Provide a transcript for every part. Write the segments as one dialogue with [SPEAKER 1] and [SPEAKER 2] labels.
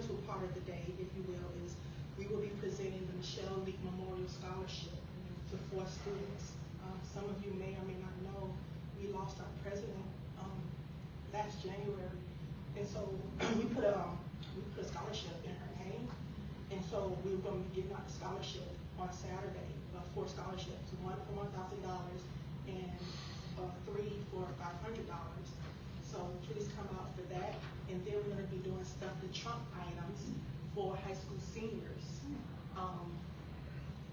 [SPEAKER 1] pivotal part of the day, if you will, is we will be presenting the Michelle Leak Memorial Scholarship to 4 students. Some of you may or may not know we lost our president last January, and so we put a scholarship in her name, and so we're going to be giving out the scholarship on Saturday, 4 scholarships, 1 for $1,000 and 3 for $500. So please come out for that, and then we're going to be doing stuff to trunk items for high school seniors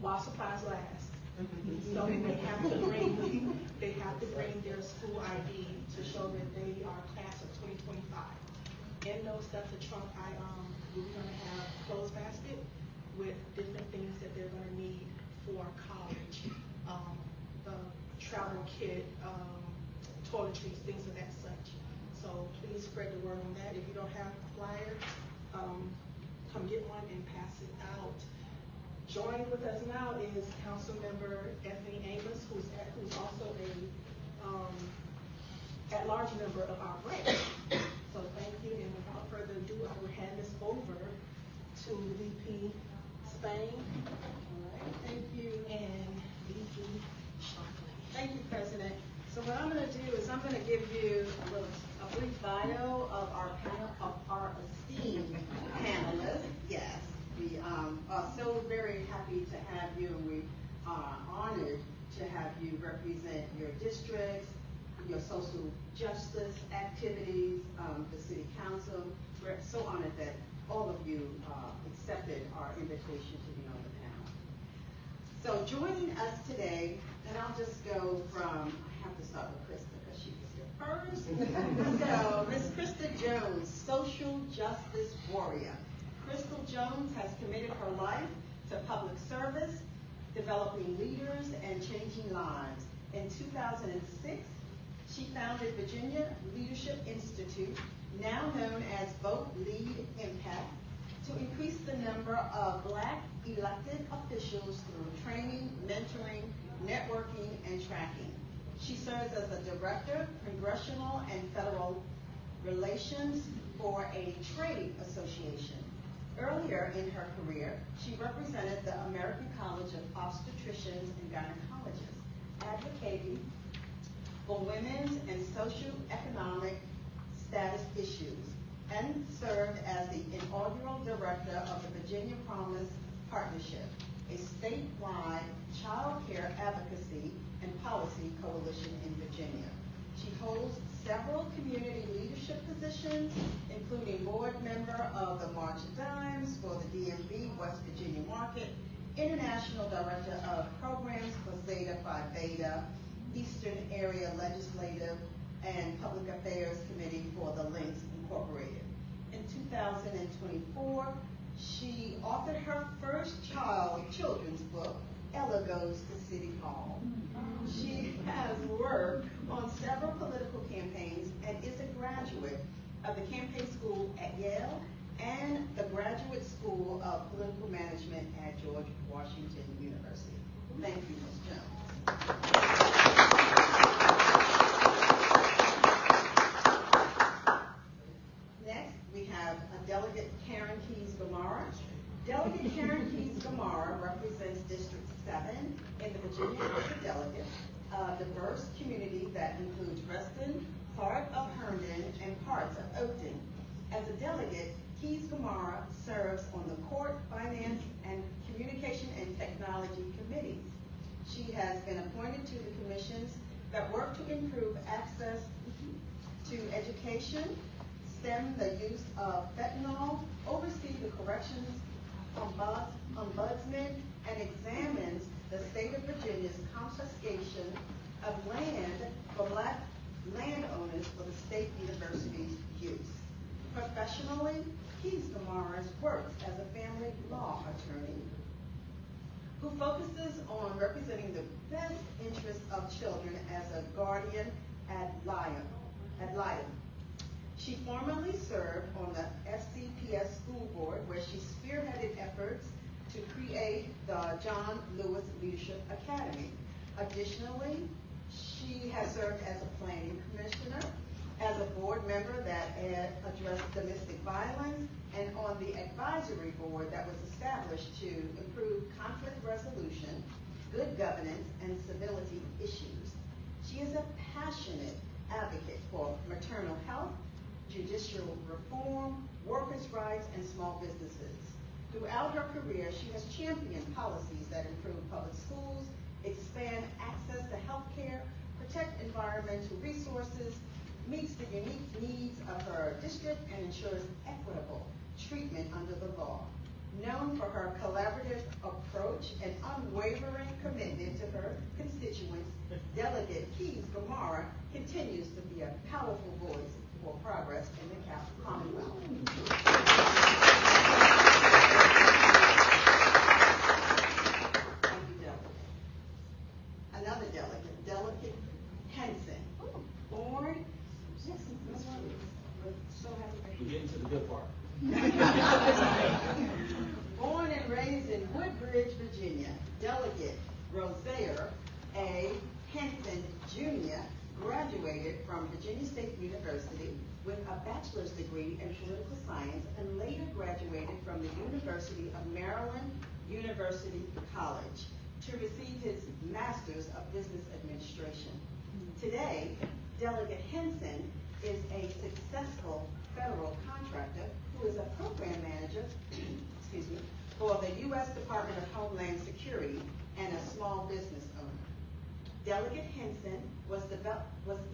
[SPEAKER 1] while supplies last. So they have to bring their school ID to show that they are class of 2025. In those stuff to trunk items, we're going to have a clothes basket with different things that they're going to need for college, travel kit, toiletries, things of that such. So please spread the word on that. If you don't have a flyer, come get one and pass it out. Joining with us now is Councilmember Amos, who's also a at-large member of our branch. So thank you, and without further ado, I will hand this over to VP Spain.
[SPEAKER 2] All right, thank you.
[SPEAKER 1] And VP Shockley.
[SPEAKER 2] Thank you, President. So what I'm going to do is I'm going to give you a brief bio of our panel, of our esteemed panelists. Yes, we are so very happy to have you, and we are honored to have you represent your districts, your social justice activities, the City Council. We're so honored that all of you accepted our invitation to be on the panel. So joining us today, and I'll just go from, I have to start with Krysta because she was here first. So Ms. Krysta Jones, social justice warrior. Crystal Jones has committed her life to public service, developing leaders and changing lives. In 2006, she founded Virginia Leadership Institute, now known as Vote Lead Impact, to increase the number of Black elected officials through training, mentoring, networking, and tracking. She serves as a director, congressional and federal relations for a trade association. Earlier in her career, she represented the American College of Obstetricians and Gynecologists, advocating for women's and socioeconomic status issues, and served as the inaugural director of the Virginia Promise Partnership, a statewide child care advocacy and policy coalition in Virginia. She holds several community leadership positions, including board member of the March of Dimes for the DMV West Virginia Market, international director of programs for Zeta Phi Beta, Eastern Area Legislative and Public Affairs Committee for the Links Incorporated. In 2024, she authored her first children's book, Ella Goes to City Hall. She has worked on several political campaigns and is a graduate of the campaign school at Yale and the Graduate School of Political Management at George Washington University. Thank you, Ms. Jones. Next, we have Delegate Karen Keys-Gamarra. Delegate Karen Keys-Gamarra represents District 7 in the Virginia House of Delegates, a diverse community that includes Reston, part of Herndon, and parts of Oakton. As a delegate, Keys-Gamarra serves on the Court, Finance, and Communication and Technology Committees. She has been appointed to the commissions that work to improve access to education, stem the use of fentanyl, oversee the corrections ombudsman, and examines the state of Virginia's confiscation of land for Black landowners for the state university's use. Professionally, Keys-Gamarra works as a family law attorney who focuses on representing the best interests of children as a guardian ad litem. She formerly served on the FCPS school board, where she spearheaded efforts to create the John Lewis Leadership Academy. Additionally, she has served as a planning commissioner as a board member that addressed domestic violence, and on the advisory board that was established to improve conflict resolution, good governance, and civility issues. She is a passionate advocate for maternal health, judicial reform, workers' rights, and small businesses. Throughout her career, she has championed policies that improve public schools, expand access to health care, protect environmental resources, meets the unique needs of her district, and ensures equitable treatment under the law. Known for her collaborative approach and unwavering commitment to her constituents, Delegate Keys-Gamarra continues to be a powerful voice for progress in the Commonwealth. Thank you, Delegate. Another delegate, Delegate Henson. Born, so happy.
[SPEAKER 3] We're getting to the good part.
[SPEAKER 2] Born and raised in Woodbridge, Virginia, Delegate Rozia A. Henson, Jr. graduated from Virginia State University with a bachelor's degree in political science and later graduated from the University of Maryland University College to receive his master's of business administration. Today, Delegate Henson is a successful federal contractor who is a program manager for the U.S. Department of Homeland Security and a small business owner. Delegate Henson was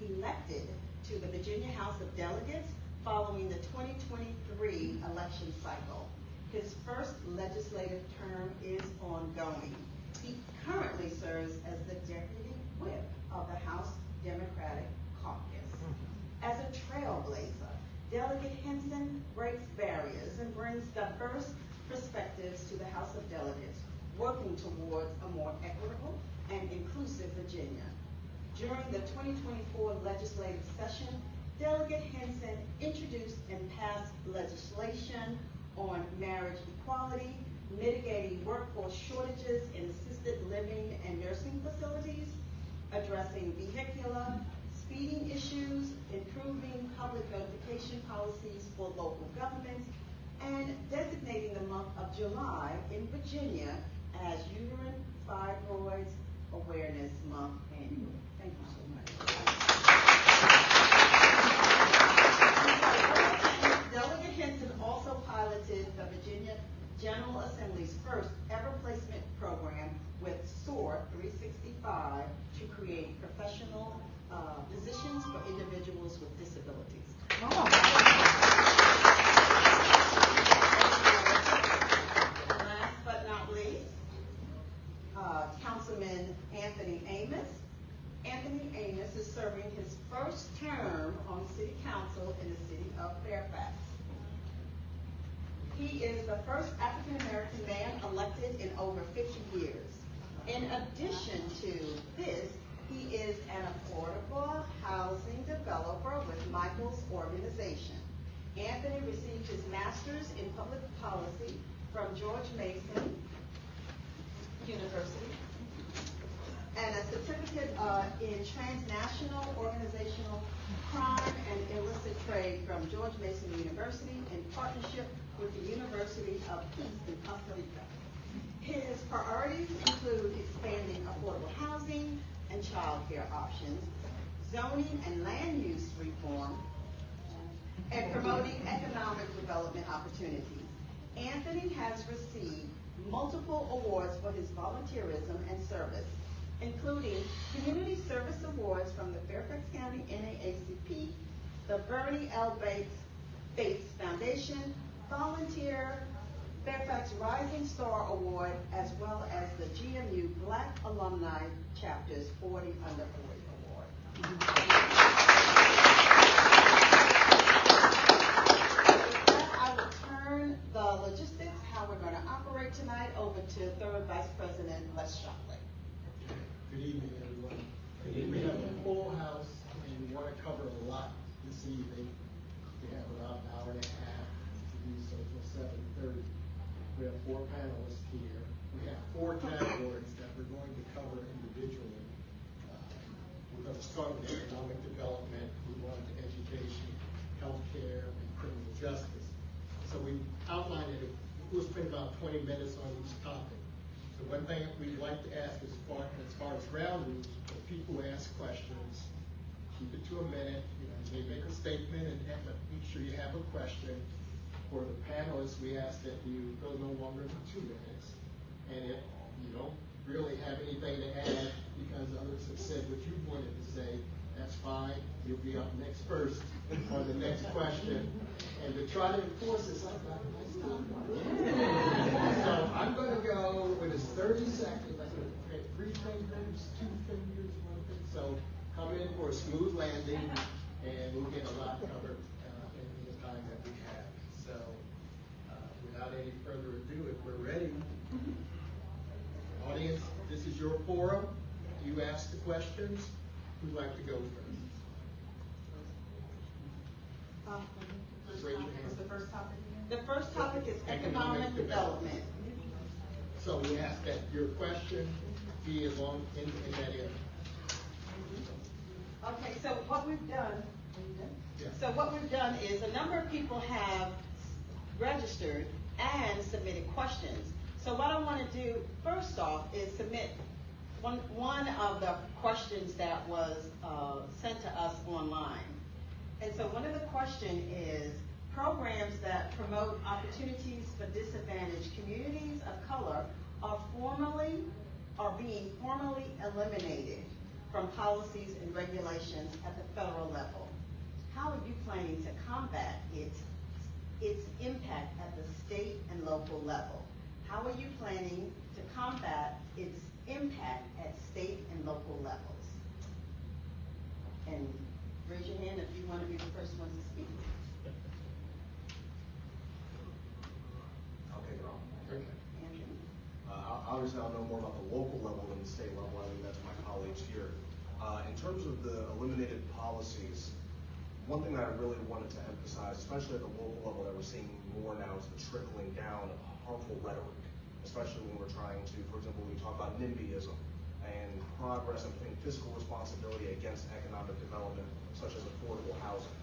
[SPEAKER 2] elected to the Virginia House of Delegates following the 2023 election cycle. His first legislative term is ongoing. He currently serves as the Deputy Whip of the House Democratic Caucus. As a trailblazer, Delegate Henson breaks barriers and brings diverse perspectives to the House of Delegates, working towards a more equitable and inclusive Virginia. During the 2024 legislative session, Delegate Henson introduced and passed legislation on marriage equality, mitigating workforce shortages in assisted living and nursing facilities, addressing vehicular speeding issues, improving public notification policies for local governments, and designating the month of July in Virginia as Uterine Fibroids Awareness Month annually. Thank you so much. Delegate Henson also piloted the Virginia General Assembly's first ever placement program with SOAR 365 to create professional positions for individuals with disabilities. Last but not least, Councilman Anthony Amos. Anthony Amos is serving his first term on City Council in the city of Fairfax. He is the first African-American man elected in over 50 years. In addition to this, he is an affordable housing developer with Michael's organization. Anthony received his master's in public policy from George Mason University and a certificate in transnational organizational crime and illicit trade from George Mason University in partnership with the University of Peace in Costa Rica. His priorities include expanding affordable housing and child care options, zoning and land use reform, and promoting economic development opportunities. Anthony has received multiple awards for his volunteerism and service, including Community Service Awards from the Fairfax County NAACP, the Bernie L. Bates Foundation, Volunteer Fairfax Rising Star Award, as well as the GMU Black Alumni Chapter's 40 Under 40 Award. With that, I will turn the logistics, how we're going to operate tonight, over to Third Vice President Les Shockley.
[SPEAKER 4] Good evening, everyone.
[SPEAKER 3] Good evening.
[SPEAKER 4] We have a full house, and we want to cover a lot this evening. We have about an hour and a half to do so till 7:30. We have 4 panelists here. We have 4 categories that we're going to cover individually. We're going to start with economic development. We want to educate outlined it. We'll spend about 20 minutes on each topic. So one thing we'd like to ask as far as ground rules, when people ask questions, keep it to a minute. You know, they make a statement and make sure you have a question. For the panelists, we ask that you go no longer than 2 minutes. And if you don't really have anything to add because others have said what you wanted to say, that's fine. You'll be up next first on the next question. And to try to enforce this, I've got a nice time. So I'm going to go with this 30 seconds. I'm going to put 3 fingers, 2 fingers, 1 finger. So come in for a smooth landing, and we'll get a lot covered in the time that we have. So without any further ado, if we're ready, audience, this is your forum. You ask the questions. Who'd like to go first? Just raise your hand.
[SPEAKER 1] What's the first topic again?
[SPEAKER 2] The first topic is economic development.
[SPEAKER 4] So we ask that your question be along in that area.
[SPEAKER 2] Okay, so what we've done, is a number of people have registered and submitted questions. So what I want to do first off is submit one of the questions that was sent to us online. And so one of the questions is, programs that promote opportunities for disadvantaged communities of color are being formally eliminated from policies and regulations at the federal level. How are you planning to combat its impact at the state and local level? How are you planning to combat its impact at state and local levels? And raise your hand if you want to be the first one to speak.
[SPEAKER 3] I'll kick it off.
[SPEAKER 4] Okay.
[SPEAKER 2] Anthony?
[SPEAKER 3] Obviously, I'll know more about the local level than the state level. I leave that to my colleagues here. In terms of the eliminated policies, one thing that I really wanted to emphasize, especially at the local level that we're seeing more now, is the trickling down of harmful rhetoric, especially when we're trying to, for example, when we talk about NIMBYism and progress and putting fiscal responsibility against economic development, such as affordable housing.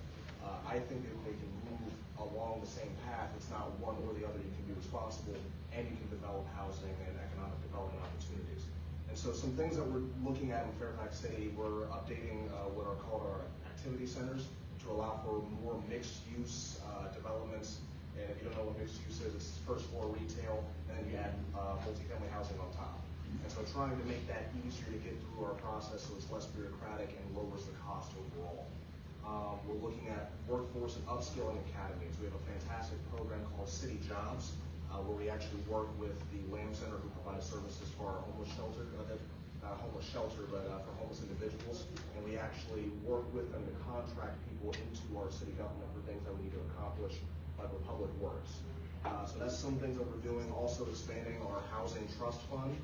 [SPEAKER 3] I think that they can move along the same path. It's not one or the other. You can be responsible and you can develop housing and economic development opportunities. And so some things that we're looking at in Fairfax City, we're updating what are called our activity centers to allow for more mixed-use developments. And if you don't know what mixed use is, it's first floor retail, and then you add multifamily housing on top. And so trying to make that easier to get through our process so it's less bureaucratic and lowers the cost overall. We're looking at workforce and upskilling academies. We have a fantastic program called City Jobs, where we actually work with the Lamb Center, who provides services for our homeless shelter, not a homeless shelter, but for homeless individuals. And we actually work with them to contract people into our city government for things that we need to accomplish, like with public works. So that's some things that we're doing. Also expanding our housing trust fund.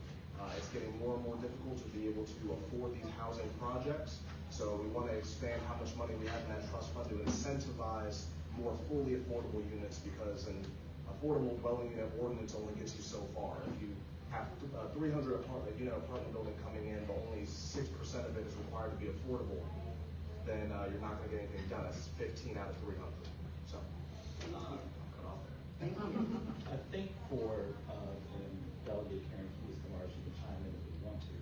[SPEAKER 3] It's getting more and more difficult to be able to afford these housing projects. So we want to expand how much money we have in that trust fund to incentivize more fully affordable units, because an affordable dwelling unit ordinance only gets you so far. If you have 300 apartment building coming in, but only 6% of it is required to be affordable, then you're not going to get anything done. That's 15 out of 300. So I'll cut off there.
[SPEAKER 2] Thank you.
[SPEAKER 5] I think for Delegate Keys-Gamarra, she can chime in if we want to.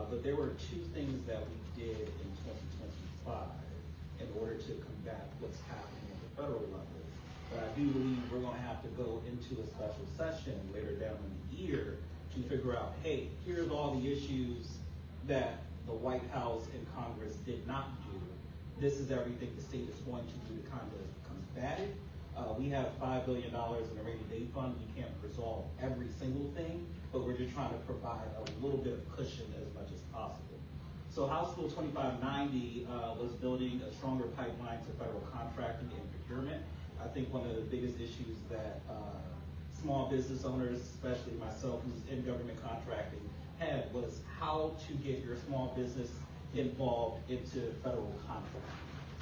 [SPEAKER 5] But there were 2 things that we did in 2025 in order to combat what's happening at the federal level. But I do believe we're going to have to go into a special session later down in the year to figure out, hey, here's all the issues that the White House and Congress did not do. This is everything the state is going to do to kind of combat it. We have $5 billion in a rainy day fund. We can't resolve every single thing, but we're just trying to provide a little bit of cushion as much as possible. So House Bill 2590 was building a stronger pipeline to federal contracting and procurement. I think one of the biggest issues that small business owners, especially myself who's in government contracting, had was how to get your small business involved into federal contracting.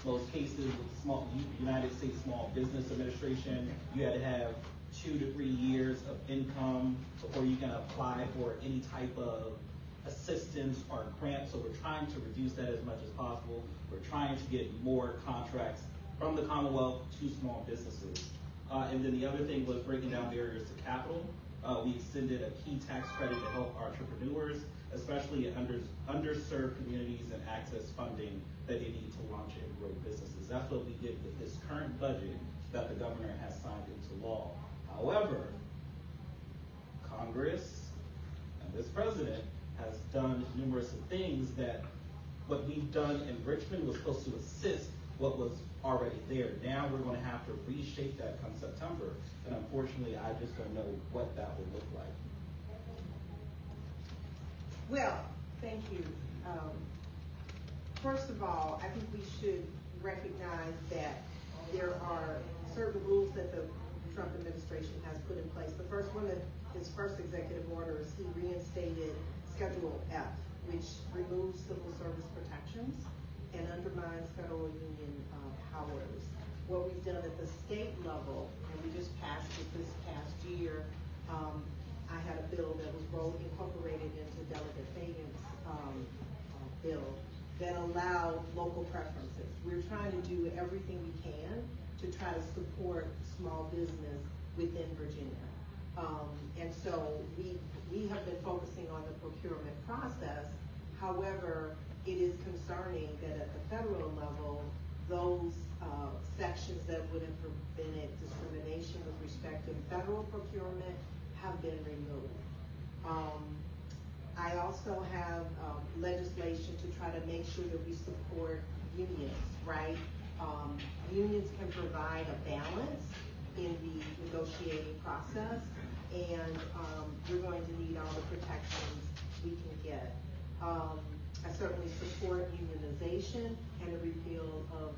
[SPEAKER 5] Most cases with United States Small Business Administration, you had to have 2 to 3 years of income before you can apply for any type of assistance or grant. So we're trying to reduce that as much as possible. We're trying to get more contracts from the Commonwealth to small businesses. And then the other thing was breaking down barriers to capital. We extended a key tax credit to help entrepreneurs, especially in underserved communities, and access funding that they need to launch and grow businesses. That's what we did with this current budget that the governor has signed into law. However, Congress and this president has done numerous things that what we've done in Richmond was supposed to assist what was already there. Now we're going to have to reshape that come September, and unfortunately, I just don't know what that would look like.
[SPEAKER 2] Well, thank you. First of all, I think we should recognize that there are certain rules that the Trump administration has put in place. The first one, his first executive order, is he reinstated Schedule F, which removes civil service protections and undermines federal union powers. What we've done at the state level, and we just passed it this past year, I had a bill that was incorporated into Delegate Fagan's bill that allowed local preferences. We're trying to do everything we can to try to support small business within Virginia. And so we have been focusing on the procurement process. However, it is concerning that at the federal level, those sections that would have prevented discrimination with respect to federal procurement have been removed. I also have legislation to try to make sure that we support unions, right? Unions can provide a balance in the negotiating process, and we're going to need all the protections we can get. I certainly support unionization and a repeal of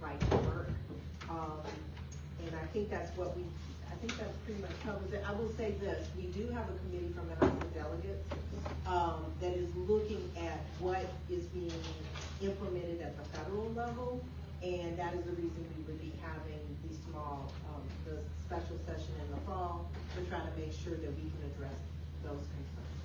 [SPEAKER 2] right to work. And I think that's that pretty much covers it. I will say this, we do have a committee from the House of Delegates that is looking at what is being implemented at the federal level, and that is the reason we would be having the special session in the fall to try to make sure that we can address those concerns.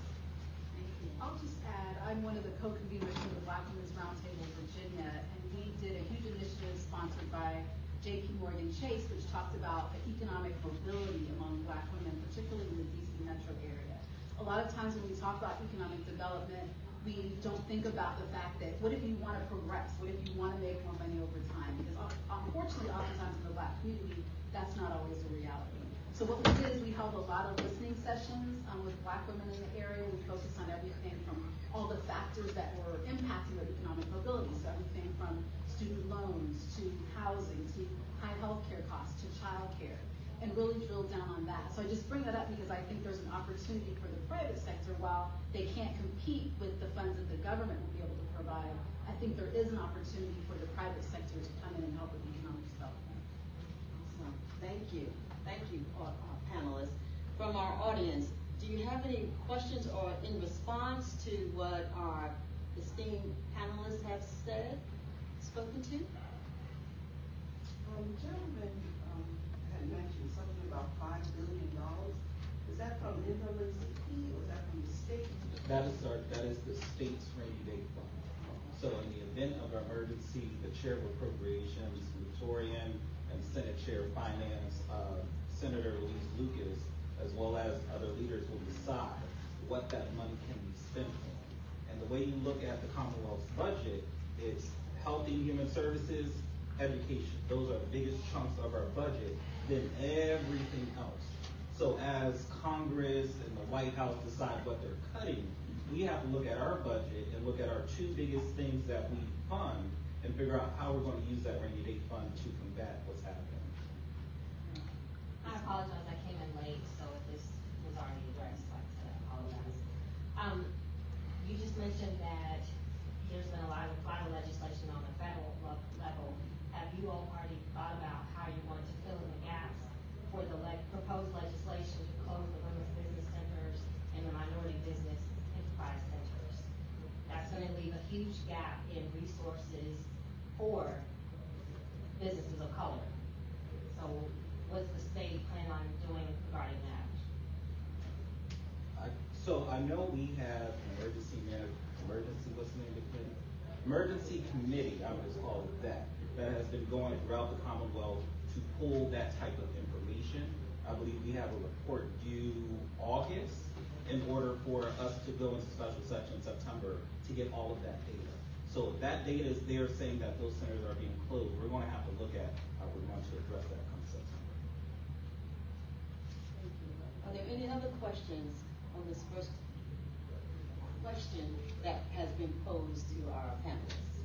[SPEAKER 6] I'll just add, I'm one of the co-conveners for the Black Women's Roundtable Virginia, and we did a huge initiative sponsored by J.P. Morgan Chase, which talked about the economic mobility among Black women, particularly in the D.C. metro area. A lot of times when we talk about economic development, we don't think about the fact that what if you want to progress? What if you want to make more money over time? Because unfortunately, oftentimes in the Black community, that's not always a reality. So what we did is we held a lot of listening sessions with Black women in the area. We focused on everything from all the factors that were impacting their economic mobility. So everything from student loans to housing to high healthcare costs to childcare, and really drill down on that. So I just bring that up because I think there's an opportunity for the private sector. While they can't compete with the funds that the government will be able to provide, I think there is an opportunity for the private sector to come in and help with economic development.
[SPEAKER 7] Awesome. Thank you. Thank you, panelists. From our audience, do you have any questions or in response to what our esteemed panelists have spoken to?
[SPEAKER 8] The gentleman had mentioned something about $5 billion. Is that from NAACP or is that from the state?
[SPEAKER 5] That is the state's rainy day fund. So in the event of an emergency, the chair of appropriations, Victorian, and Senate Chair of Finance, Senator Louise Lucas, as well as other leaders, will decide what that money can be spent on. And the way you look at the Commonwealth's budget, it's health and human services, education. Those are the biggest chunks of our budget, then everything else. So as Congress and the White House decide what they're cutting, we have to look at our budget and look at our two biggest things that we fund and figure out how we're going to use that rainy day fund to combat what's happening.
[SPEAKER 9] I apologize, I came in late, so if this was already addressed, like I said, I apologize. You just mentioned that there's been a lot of legislation on the federal level. Have you all already thought about how you want to fill in the gaps for the proposed legislation to close the women's business centers and the minority business enterprise centers? That's going to leave a huge gap in resources for businesses of color. So what's the state plan on doing regarding that?
[SPEAKER 5] So I know we have an emergency committee, I would just call it that has been going throughout the Commonwealth to pull that type of information. I believe we have a report due August in order for us to go into special session in September to get all of that data. So if that data is there saying that those centers are being closed, we're going to have to look at how we're going to address that come September.
[SPEAKER 7] Thank you. Are there any other questions on this first question that has been posed to our panelists?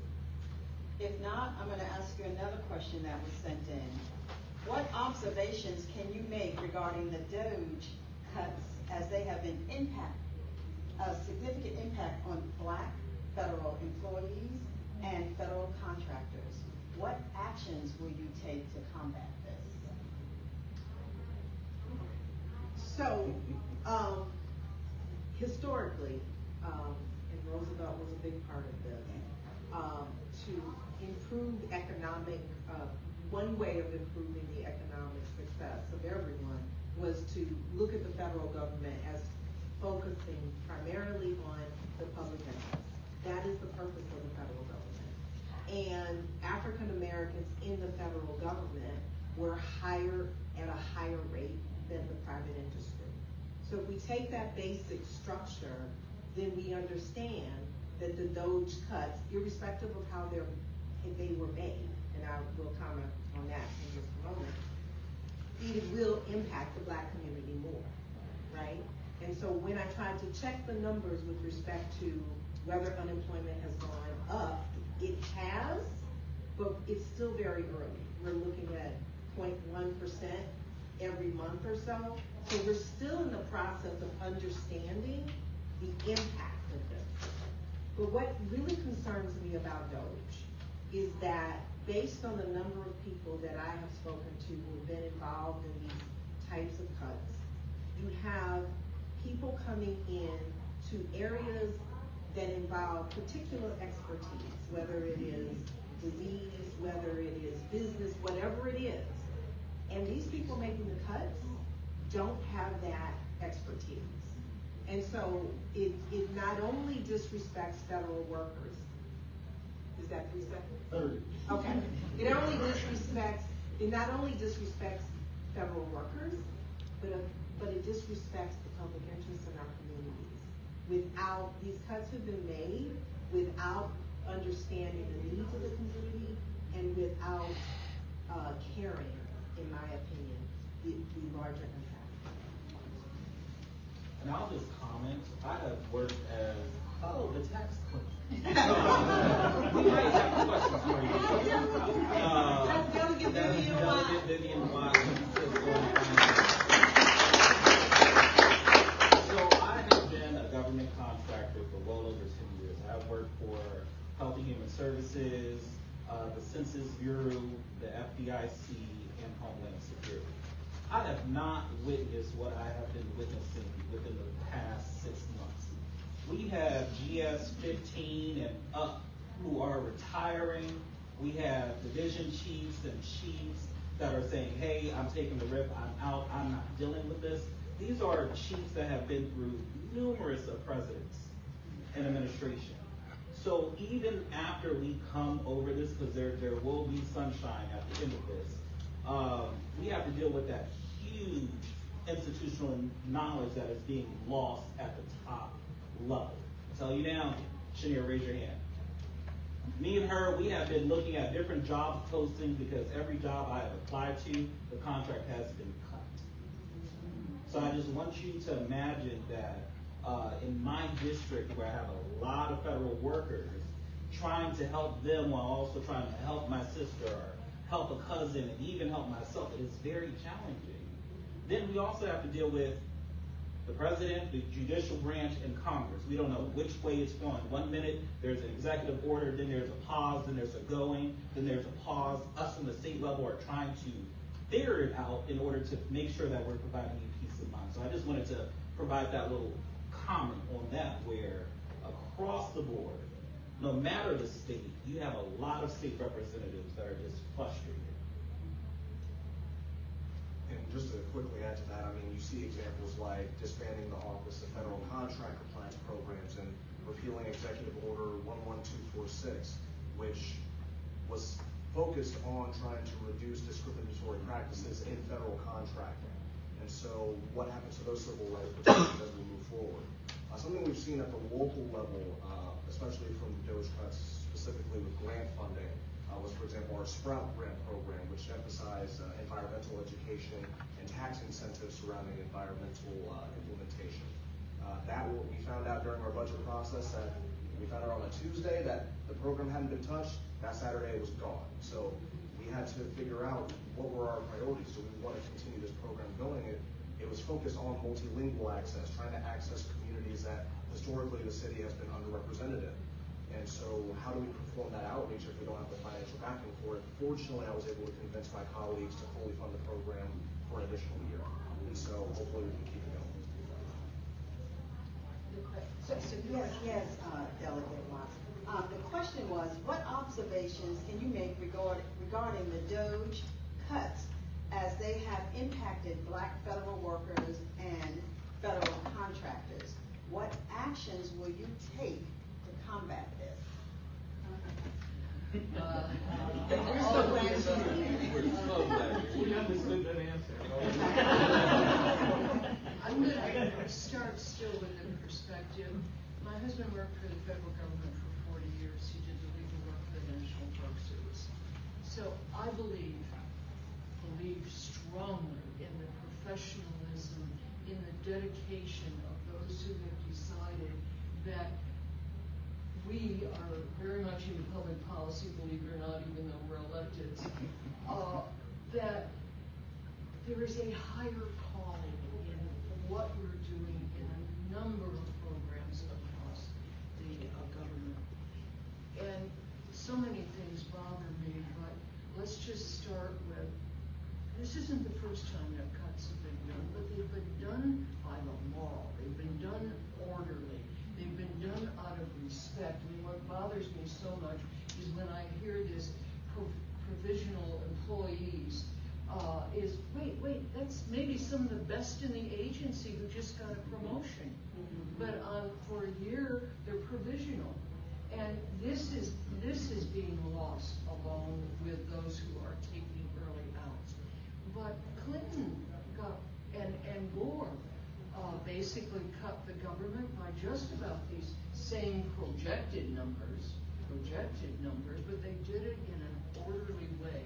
[SPEAKER 2] If not, I'm going to ask you another question that was sent in. What observations can you make regarding the DOGE cuts as they have been a significant impact on Black federal employees and federal contractors? What actions will you take to combat this?
[SPEAKER 8] So, historically, and Roosevelt was a big part of this, to improve economic, one way of improving the economic success of everyone was to look at the federal government as focusing primarily on the public interest. That is the purpose of the federal government. And African Americans in the federal government were hired at a higher rate than the private industry. So if we take that basic structure, then we understand that the DOGE cuts, irrespective of how they were made, and I will comment on that in just a moment, it will impact the Black community more, right? And so when I tried to check the numbers with respect to whether unemployment has gone up, it has, but it's still very early. We're looking at 0.1% every month or so. So we're still in the process of understanding the impact of this. But what really concerns me about DOGE is that based on the number of people that I have spoken to who have been involved in these types of cuts, you have people coming in to areas that involve particular expertise, whether it is disease, whether it is business, whatever it is. And these people making the cuts don't have that expertise. And so it not only disrespects federal workers. Is that 3 seconds?
[SPEAKER 4] 30.
[SPEAKER 8] Okay. It not only disrespects federal workers, but it disrespects the public interest in our communities. Without, these cuts have been made without understanding the needs of the community and without caring, in my opinion, the larger impact.
[SPEAKER 5] And I'll just comment, I have worked as, the tax clerk. We might have questions for you. Delegate Vivian Watt. So I have been a government contractor for well over 10 years. I've worked for Health and Human Services, the Census Bureau, the FDIC, and Homeland Security. I have not witnessed what I have been witnessing within the past 6 months. We have GS 15 and up who are retiring. We have division chiefs and chiefs that are saying, hey, I'm taking the rip, I'm out, I'm not dealing with this. These are chiefs that have been through numerous presidents and administration. So even after we come over this, because there will be sunshine at the end of this, we have to deal with that huge institutional knowledge that is being lost at the top level. I'll tell you now, Shania, raise your hand. Me and her, we have been looking at different job postings because every job I have applied to, the contract has been cut. So I just want you to imagine that in my district where I have a lot of federal workers, trying to help them while also trying to help my sister or help a cousin and even help myself, it is very challenging. Then we also have to deal with the president, the judicial branch, and Congress. We don't know which way it's going. 1 minute, there's an executive order, then there's a pause, then there's a going, then there's a pause. Us on the state level are trying to figure it out in order to make sure that we're providing you peace of mind. So I just wanted to provide that little comment on that, where across the board, no matter the state, you have a lot of state representatives that are just frustrated.
[SPEAKER 3] And just to quickly add to that, I mean, you see examples like disbanding the Office of Federal Contract Compliance Programs and repealing Executive Order 11246, which was focused on trying to reduce discriminatory practices in federal contracting. And so what happens to those civil rights protections as we move forward? Something we've seen at the local level, especially from DOGE cuts, specifically with grant funding, was, for example, our Sprout grant program, which emphasized environmental education and tax incentives surrounding environmental implementation. We found out during our budget process that we found out on a Tuesday that the program hadn't been touched. That Saturday it was gone. So we had to figure out what were our priorities. Do we want to continue this program going? It was focused on multilingual access, trying to access communities that historically the city has been underrepresented in. And so how do we perform that outreach if we don't have the financial backing for it? Fortunately, I was able to convince my colleagues to fully fund the program for an additional year. And so hopefully we can keep it going.
[SPEAKER 2] Yes, Delegate Watson. The question was, what observations can you make regarding the DOGE cuts as they have impacted Black federal workers and federal contractors? What actions will you take to combat this?
[SPEAKER 10] We're so glad you're here. We understood that answer.
[SPEAKER 11] I'm going to start still with the perspective. My husband worked for the federal government for 40 years. He did the legal work for the National Park Service. So I believe strongly in the professionalism, in the dedication of those who have decided that we are very much in public policy, believe it or not, even though we're elected, that there is a higher calling in what we're doing in a number of programs across the government. And so many things bother me, but let's just start with, this isn't the first time that cuts have been done, but they've been done by the law. They've been done orderly. They've been done out of respect. I mean, what bothers me so much is when I hear this provisional employees is, wait, that's maybe some of the best in the agency who just got a promotion. But for a year, they're provisional. And this is being lost along with those who are taking early outs. But Clinton and Gore basically cut the government by just about these same projected numbers, but they did it in an orderly way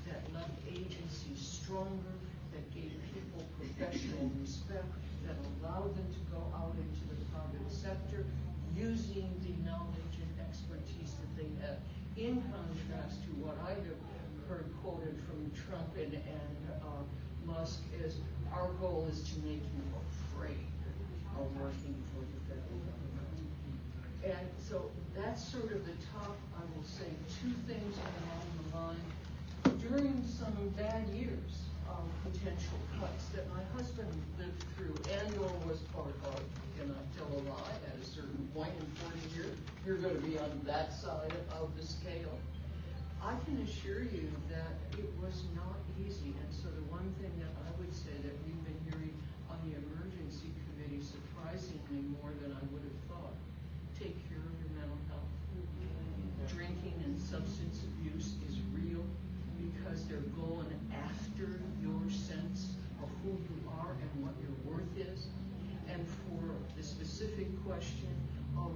[SPEAKER 11] that left agencies stronger, that gave people professional respect, that allowed them to go out into the private sector using the knowledge and expertise that they have, in contrast to what I have heard quoted from Trump and Musk is, our goal is to make you afraid of working for the federal government. And so that's sort of the top, I will say, two things along the line. During some bad years of potential cuts that my husband lived through and or was part of, cannot tell a lie, at a certain point in 40 years, you're going to be on that side of the scale. I can assure you that it was not easy, and so the one thing that I would say that we've been hearing on the emergency committee, surprisingly more than I would have thought, take care of your mental health. Drinking and substance abuse is real because they're going after your sense of who you are and what your worth is. And for the specific question of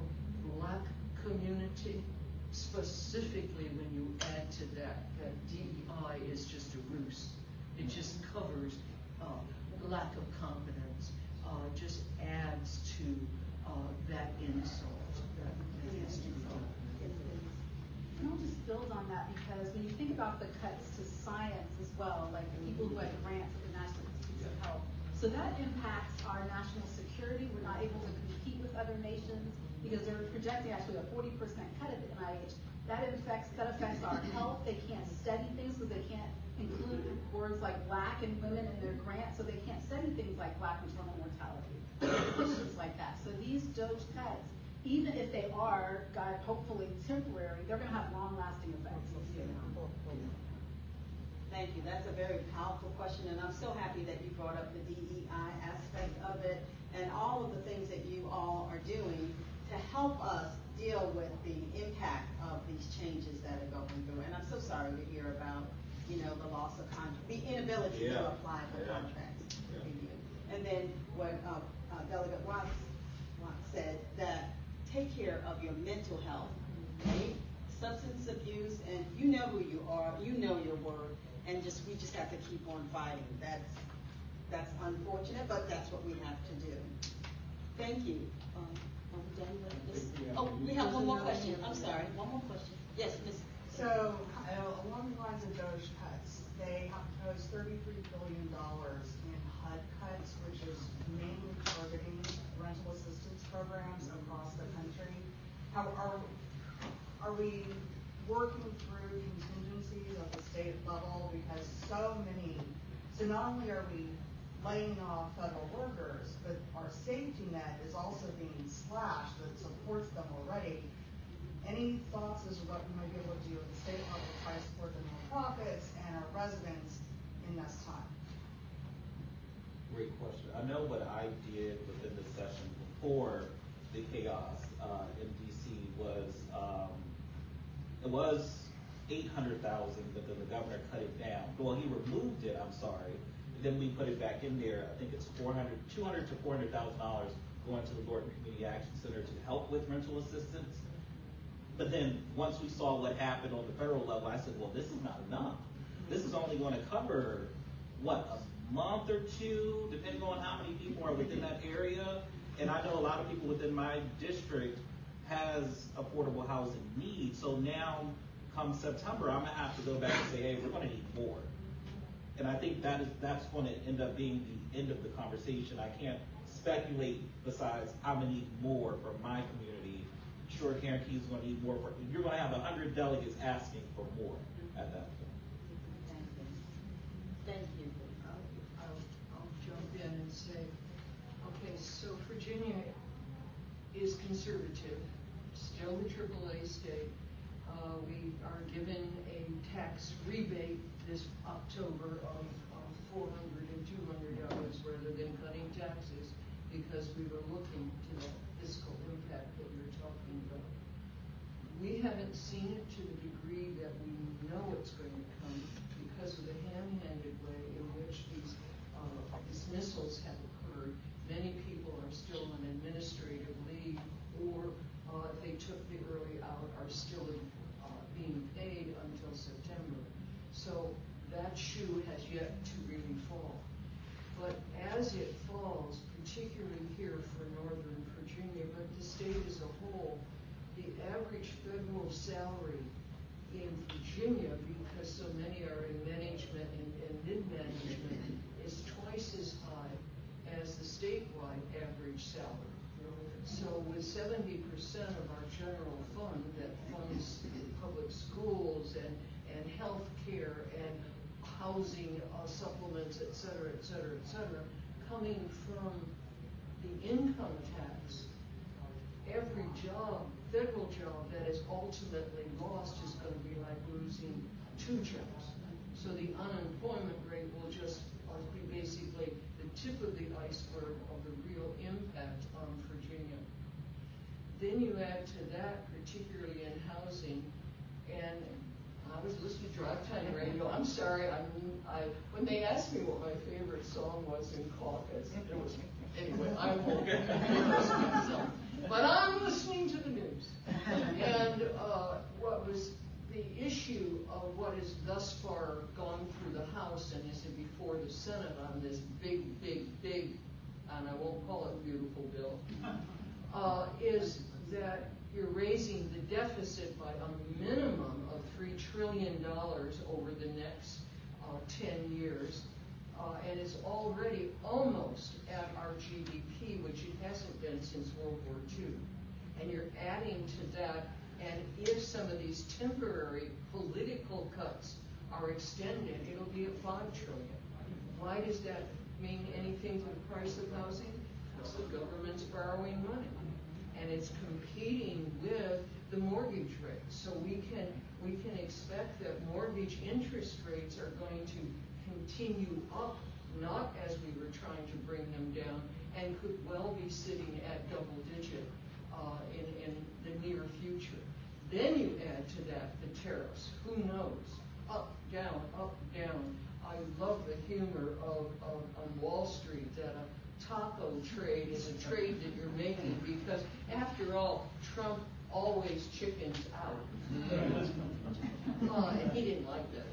[SPEAKER 11] Black community, specifically when you add to that DEI is just a ruse. It just covers lack of competence, just adds to that insult that needs to be done.
[SPEAKER 6] And I'll just build on that because when you think about the cuts to science as well, like the people who had grants at the National Institutes of Health, so that impacts our national security. We're not able to compete with other nations because they're projecting actually a 40% cut at the NIH. That affects our health. They can't study things because they can't include words like Black and women in their grants, so they can't study things like Black maternal mortality, issues like that. So these DOGE cuts, even if they are, God, hopefully temporary, they're going to have long-lasting effects.
[SPEAKER 2] Thank you. That's a very powerful question, and I'm so happy that you brought up the DEI aspect of it and all of the things that you all are doing to help us deal with the impact of these changes that are going through. And I'm so sorry to hear about, the loss of the inability to apply for contracts. And then what Delegate Watts said, that take care of your mental health, right? Substance abuse, and you know who you are, you know your worth, and we just have to keep on fighting. That's unfortunate, but that's what we have to do. Thank you. Are we done with this? Oh, we have one more question. I'm sorry, one more question. Yes, Ms.
[SPEAKER 12] So, along the lines of those cuts, they have proposed $33 billion in HUD cuts, which is mainly targeting rental assistance programs across the country. How are we working through contingencies at the state level? Because so not only are we laying off federal workers, but our safety net is also being slashed that supports them already. Any thoughts as to what we might be able to do at the state level to try to support the nonprofits and our residents in this time?
[SPEAKER 5] Great question. I know what I did within the session before the chaos in DC was it was $800,000, but then the governor cut it down. Well, he removed it. I'm sorry. Then we put it back in there. I think it's $200,000 to $400,000 going to the Norton Community Action Center to help with rental assistance. But then once we saw what happened on the federal level, I said, well, this is not enough. This is only going to cover, a month or two, depending on how many people are within that area. And I know a lot of people within my district has affordable housing needs. So now, come September, I'm going to have to go back and say, hey, we're going to need more. And I think that's going to end up being the end of the conversation. I can't speculate besides I'm going to need more for my community. Sure, Karen Keys is going to need more. You're going to have 100 delegates asking for more at that point.
[SPEAKER 2] Thank you.
[SPEAKER 11] I'll jump in and say, okay, so Virginia is conservative, still the AAA state. We are given a tax rebate this October of $400 and $200 rather than cutting taxes, because we were looking to that fiscal impact that you're talking about. We haven't seen it to the degree that we know it's going to come because of the ham-handed way in which these dismissals have occurred. Many people are still on administrative leave, or if they took the early out, are still being paid until September. So that shoe has yet to really fall. But as it falls, particularly here for Northern Virginia, but the state as a whole, the average federal salary in Virginia, because so many are in management and mid-management, is twice as high as the statewide average salary. So with 70% of our general fund that funds public schools and health care and housing supplements, et cetera, coming from the income tax, every job, federal job that is ultimately lost is going to be like losing 2 jobs. So the unemployment rate will just be basically the tip of the iceberg of the real impact on Virginia. Then you add to that, particularly in housing, and I was listening to Drive Time Radio. I'm sorry, when they asked me what my favorite song was in caucus, it was, anyway, I won't embarrass myself. But I'm listening to the news. And what was the issue of what has thus far gone through the House and is before the Senate on this big, and I won't call it beautiful bill, is that you're raising the deficit by a minimum of $3 trillion over the next 10 years. And it's already almost at our GDP, which it hasn't been since World War II. And you're adding to that, and if some of these temporary political cuts are extended, it'll be at $5 trillion. Why does that mean anything to the price of housing? Because the government's borrowing money, and it's competing with the mortgage rate. So we can expect that mortgage interest rates are going to continue up, not as we were trying to bring them down, and could well be sitting at double-digit in the near future. Then you add to that the tariffs. Who knows? Up, down, up, down. I love the humor of on Wall Street that a taco trade is a trade that you're making because, after all, Trump always chickens out. And he didn't like that.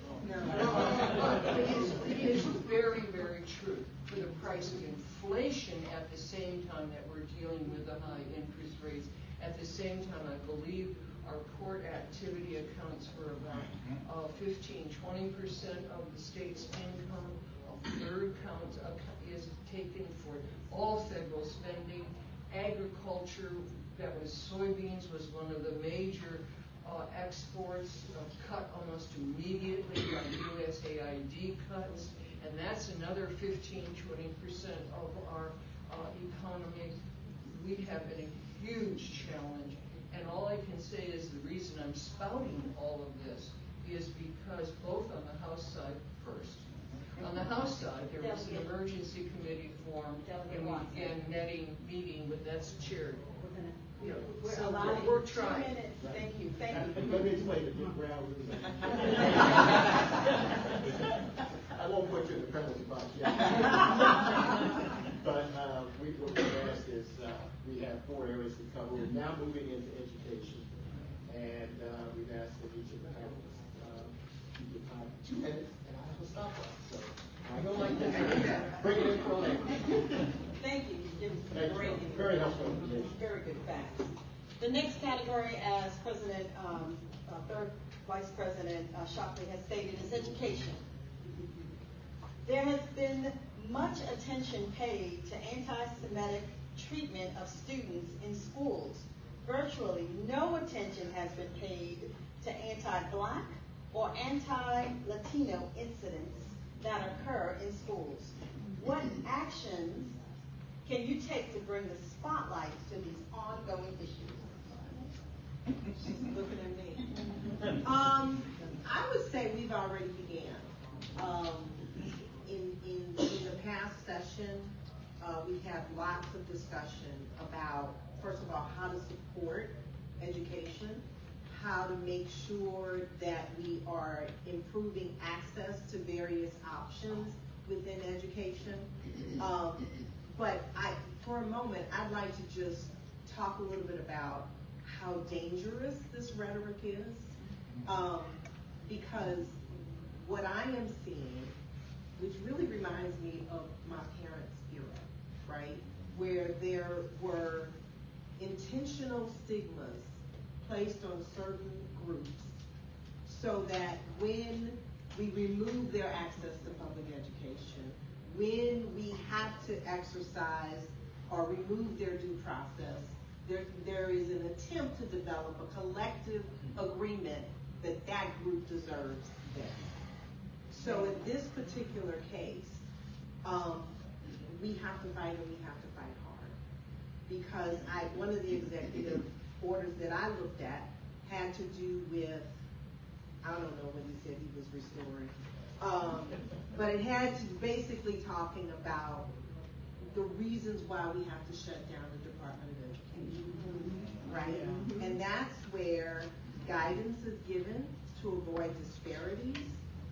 [SPEAKER 11] But it is very, very true. For the price of inflation at the same time that we're dealing with the high interest rates, at the same time, I believe our port activity accounts for about 15-20% of the state's income. A third count is taken for all federal spending. Agriculture, that was soybeans, was one of the major exports, cut almost immediately by USAID cuts, and that's another 15-20% of our economy. We have a huge challenge, and all I can say is the reason I'm spouting all of this is because both on the House side first. On the House side, there was an emergency committee formed, and we began meeting, but that's chaired. So we're trying.
[SPEAKER 2] 2 minutes. Thank you.
[SPEAKER 4] Let me explain the big ground rules. I won't put you in the penalty box yet. But what we've asked is we have 4 areas to cover. We're now moving into education, and we've asked that each of the panelists keep your time 2 minutes, and I have a stopwatch. So I don't like that. Bring it in for a language.
[SPEAKER 2] Thank you. It's great.
[SPEAKER 4] Very helpful information.
[SPEAKER 2] Very good facts. The next category, as President, Third Vice President Shockley has stated, is education. There has been much attention paid to anti-Semitic treatment of students in schools. Virtually no attention has been paid to anti-Black or anti-Latino incidents that occur in schools. What actions can you take to bring the spotlight to these ongoing issues? She's looking at me.
[SPEAKER 8] I would say we've already began. In the past session, we had lots of discussion about, first of all, how to support education, how to make sure that we are improving access to various options within education. But for a moment, I'd like to just talk a little bit about how dangerous this rhetoric is, because what I am seeing, which really reminds me of my parents' era, right, where there were intentional stigmas placed on certain groups so that when we remove their access to public education, when we have to exercise or remove their due process, there is an attempt to develop a collective agreement that that group deserves this. So in this particular case, we have to fight, and we have to fight hard. Because one of the executive orders that I looked at had to do with, I don't know what he said he was restoring, but it had to basically talking about the reasons why we have to shut down the Department of Education, right? And that's where guidance is given to avoid disparities,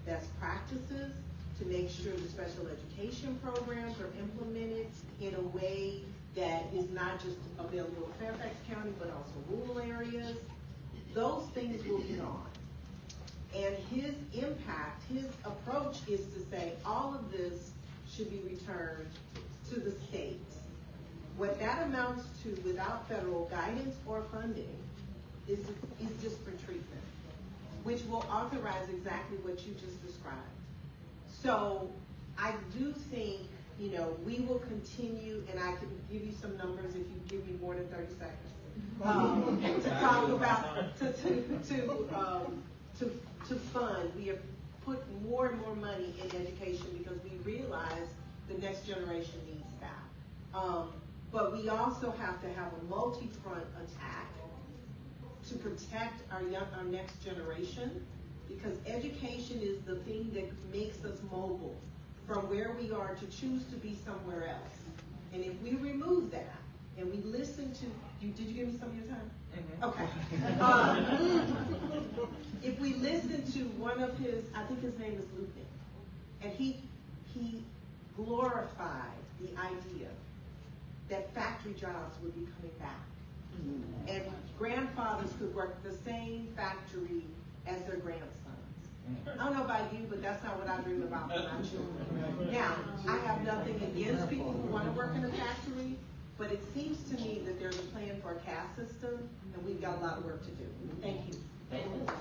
[SPEAKER 8] best practices, to make sure the special education programs are implemented in a way that is not just available in Fairfax County, but also rural areas. Those things will be gone. And his impact, his approach is to say all of this should be returned to the states. What that amounts to without federal guidance or funding is disparate treatment, which will authorize exactly what you just described. So I do think, we will continue, and I can give you some numbers if you give me more than 30 seconds, to talk about, to fund. We have put more and more money in education because we realize the next generation needs that. But we also have to have a multi-front attack to protect our next generation, because education is the thing that makes us mobile from where we are to choose to be somewhere else. And if we remove that, and we listened to, did you give me some of your time?
[SPEAKER 10] Mhm.
[SPEAKER 8] Okay. If we listen to one of his, I think his name is Lupin, and he glorified the idea that factory jobs would be coming back. And grandfathers could work the same factory as their grandsons. I don't know about you, but that's not what I dream about for my children. Now, I have nothing against people who want to work in a factory, but it seems to me that there's a plan for a caste system, and we've got a lot of work to do. Thank you.
[SPEAKER 7] Thank you. So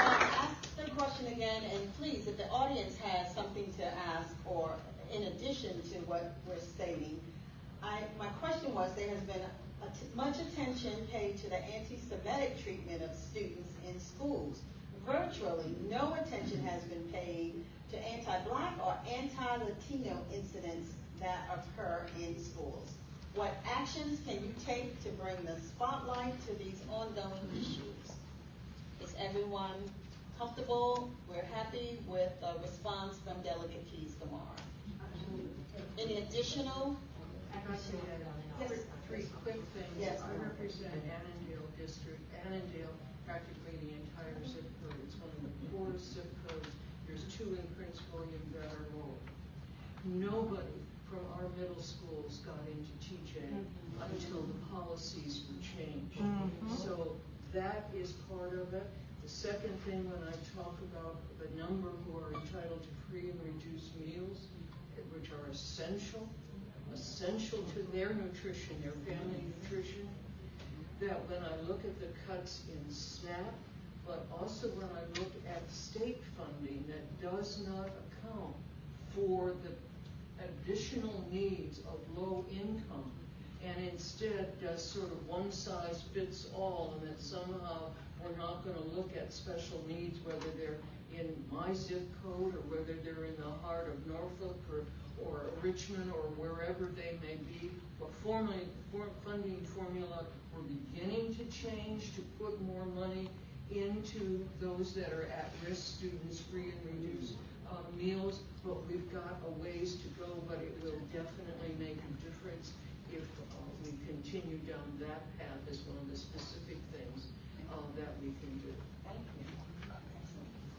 [SPEAKER 7] I'll ask the question again, and please, if the audience has something to ask, or in addition to what we're stating, my question was, there has been much attention paid to the anti-Semitic treatment of students in schools. Virtually no attention has been paid to anti-Black or anti-Latino incidents that occur in schools. What actions can you take to bring the spotlight to these ongoing issues? Is everyone comfortable? We're happy with the response from Delegate Keys-Gamarra. Any additional?
[SPEAKER 11] Yes. Three quick things.
[SPEAKER 7] Yes.
[SPEAKER 11] I represent Annandale District. Annandale, practically the entire zip code. It's one of the poorest zip codes. There's 2 in Prince William that are low. Nobody from our middle schools got into TJ until the policies were changed. So that is part of it. The second thing, when I talk about the number who are entitled to free and reduced meals, which are essential to their nutrition, their family nutrition, that when I look at the cuts in SNAP, but also when I look at state funding that does not account for the additional needs of low income, and instead does sort of one size fits all, and that somehow we're not going to look at special needs, whether they're in my zip code or whether they're in the heart of Norfolk or Richmond or wherever they may be. But funding formula, we're beginning to change to put more money into those that are at-risk students, free and reduced meals, but we've got a ways to go, but it will definitely make a difference if we continue down that path as one of the specific things that we can do.
[SPEAKER 7] Thank you.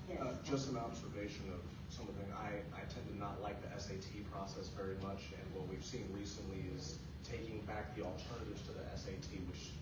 [SPEAKER 7] Yes.
[SPEAKER 3] Just an observation of something. I tend to not like the SAT process very much, and what we've seen recently is taking back the alternatives to the SAT, which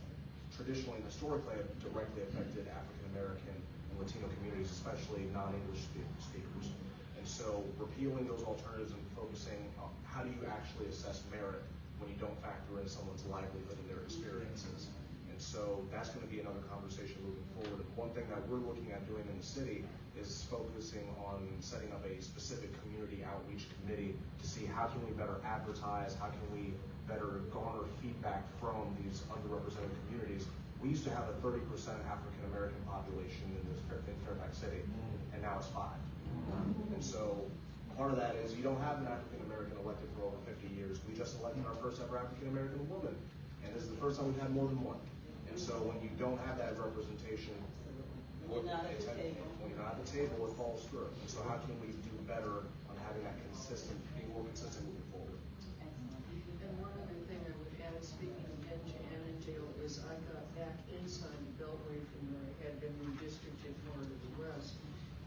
[SPEAKER 3] traditionally and historically have directly affected African American and Latino communities, especially non-English speakers. And so repealing those alternatives and focusing on how do you actually assess merit when you don't factor in someone's livelihood and their experiences. And so that's going to be another conversation moving forward. And one thing that we're looking at doing in the city is focusing on setting up a specific community outreach committee to see how can we better advertise, how can we better garner feedback from these underrepresented communities. We used to have a 30% African American population in Fairfax City, and now it's 5. And so part of that is you don't have an African American elected for over 50 years. We just elected our first ever African American woman, and this is the first time we've had more than one. And so when you don't have that representation, when you're not at the table, it falls through. And so how can we do better on having that consistent, being more consistent moving forward?
[SPEAKER 11] And one other thing I would add, speaking again to Annandale, is I got back inside the Beltway from where I had been redistricted more to the west.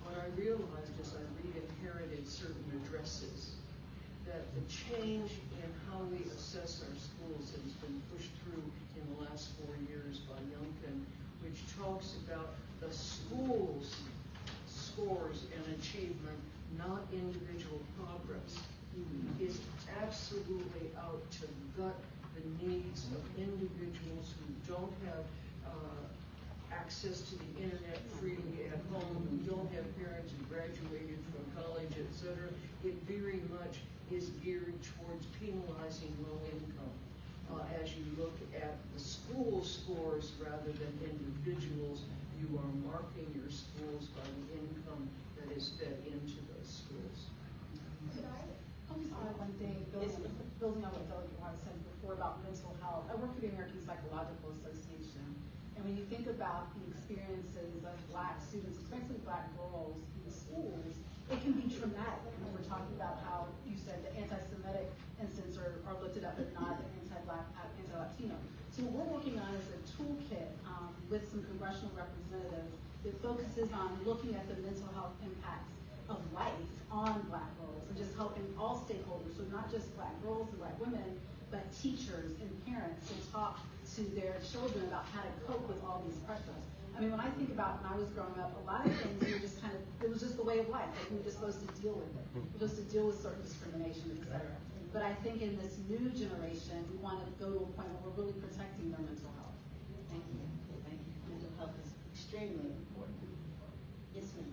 [SPEAKER 11] What I realized as I re-inherited certain addresses, that the change in how we assess our schools has been pushed through in the last 4 years by Youngkin, which talks about the school's scores and achievement, not individual progress, is absolutely out to gut the needs of individuals who don't have access to the internet freely at home, who don't have parents who graduated from college, etc. It very much is geared towards penalizing low income. As you look at the school scores rather than individuals, you are marking your schools by the income that is fed into those schools.
[SPEAKER 6] I'll just add one thing, building on what Delegate Watt said before about mental health. I work for the American Psychological Association, and when you think about the experiences of Black students, especially Black girls in schools, it can be traumatic. And we're talking about how you said the anti-Semitic So what we're working on is a toolkit with some congressional representatives that focuses on looking at the mental health impacts of life on Black girls and just helping all stakeholders, so not just Black girls and Black women, but teachers and parents to talk to their children about how to cope with all these pressures. I mean, when I think about when I was growing up, a lot of things were just kind of, it was just the way of life. Like we were just supposed to deal with it. We were supposed to deal with certain discrimination, et cetera. But I think in this new generation, we want to go to a point where we're really protecting their mental health.
[SPEAKER 7] Thank you. Thank you. Mental health is extremely important. Yes, ma'am.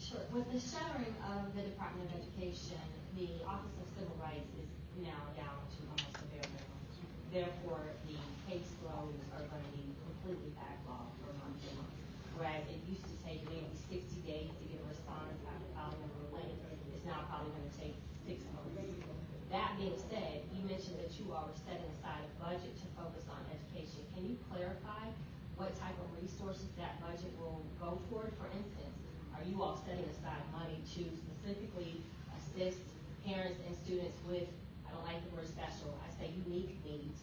[SPEAKER 9] Sure. With the shuttering of the Department of Education, the Office of Civil Rights is now down to almost a bare minimum. Therefore, the caseloads are going to be completely backlogged for months and months. Whereas it used to take maybe 60 days to get a response after filing a complaint, it's now probably going to take 6 months. That being said, you mentioned that you all were setting aside a budget to focus on education. Can you clarify what type of resources that budget will go toward? For instance, are you all setting aside money to specifically assist parents and students with, I don't like the word special, I say unique needs,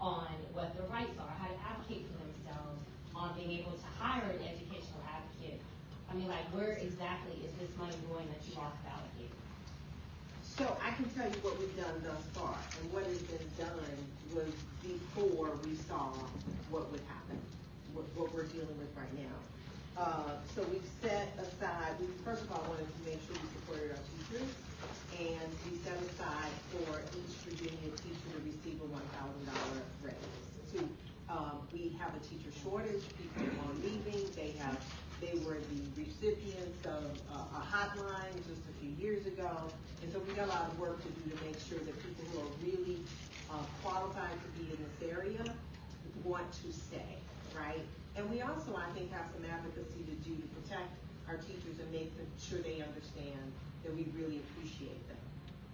[SPEAKER 9] on what their rights are, how to advocate for themselves, on being able to hire an educational advocate? I mean, like, where exactly is this money going that you all have allocated?
[SPEAKER 8] So I can tell you what we've done thus far, and what has been done was before we saw what would happen, what we're dealing with right now. So we've set aside, we first of all wanted to make sure we supported our teachers, and we set aside for each Virginia teacher to receive a $1,000 raise. We have a teacher shortage, people are leaving, they were the recipients of a hotline just a few years ago, and so we got a lot of work to do to make sure that people who are really qualified to be in this area want to stay, right? And we also, I think, have some advocacy to do to protect our teachers and make sure they understand that we really appreciate them.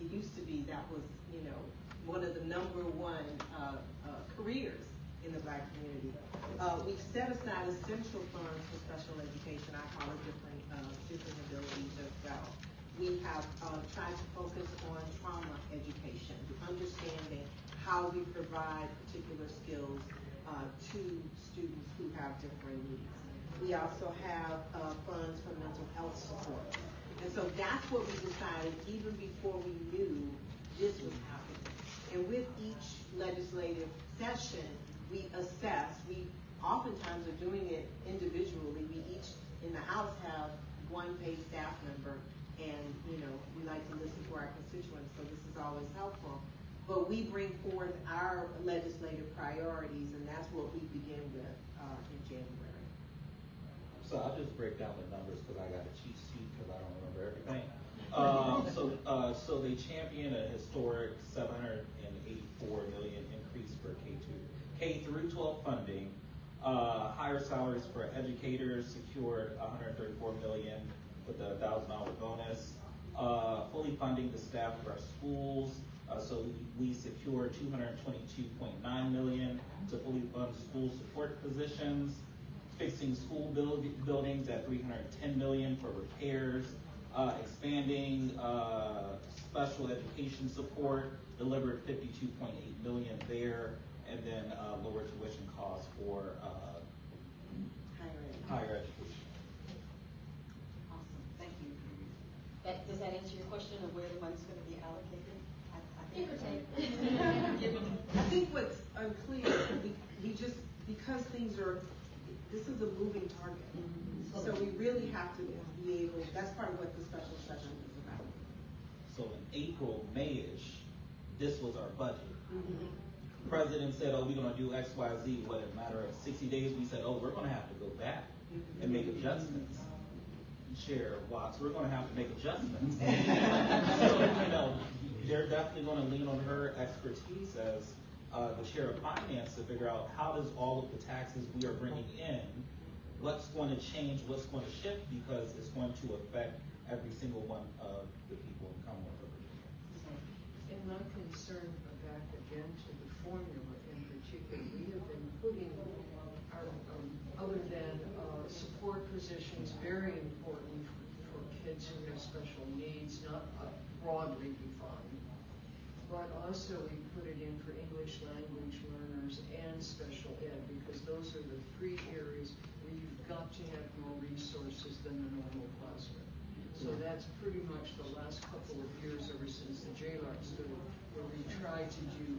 [SPEAKER 8] It used to be that was, one of the #1 careers in the Black community. We've set aside essential funds for special education. I call it different abilities as well. We have tried to focus on trauma education, understanding how we provide particular skills to students who have different needs. We also have funds for mental health support. And so that's what we decided even before we knew this was happening. And with each legislative session, we assess, we oftentimes are doing it individually. We each in the House have one paid staff member, and we like to listen to our constituents, so this is always helpful. But we bring forth our legislative priorities, and that's what we begin with in January.
[SPEAKER 5] So I'll just break down the numbers because I got a cheat sheet because I don't remember everything. So they champion a historic $784 million increase for K through 12 funding. Higher salaries for educators, secured $134 million with a $1,000 bonus. Fully funding the staff of our schools. So we secured $222.9 million to fully fund school support positions. Fixing school buildings at $310 million for repairs. Expanding special education support, delivered $52.8 million there, and then lower tuition costs for higher education.
[SPEAKER 7] Awesome, thank you. Does that answer your question of where the money's going to be allocated?
[SPEAKER 8] I think what's unclear, we just, because this is a moving target. So we really have to be able, that's part of what the special session is about.
[SPEAKER 5] So in April, May-ish, this was our budget.
[SPEAKER 8] Mm-hmm.
[SPEAKER 5] The president said, we're going to do X, Y, Z. What, in a matter of 60 days, we said, we're going to have to go back and make adjustments. Chair Watts, we're going to have to make adjustments. So, they're definitely going to lean on her expertise as the chair of finance to figure out how does all of the taxes we are bringing in, what's going to change, what's going to shift, because it's going to affect every single one of the people in Commonwealth of Virginia.
[SPEAKER 11] And my concern, back again to the formula in particular, we have been putting our, other than support positions, very important for kids who have special needs, not broadly defined. but also we put it in for English language learners and special ed, because those are the three areas where you've got to have more resources than the normal classroom. So that's pretty much the last couple of years, ever since the JLARC study, where we tried to do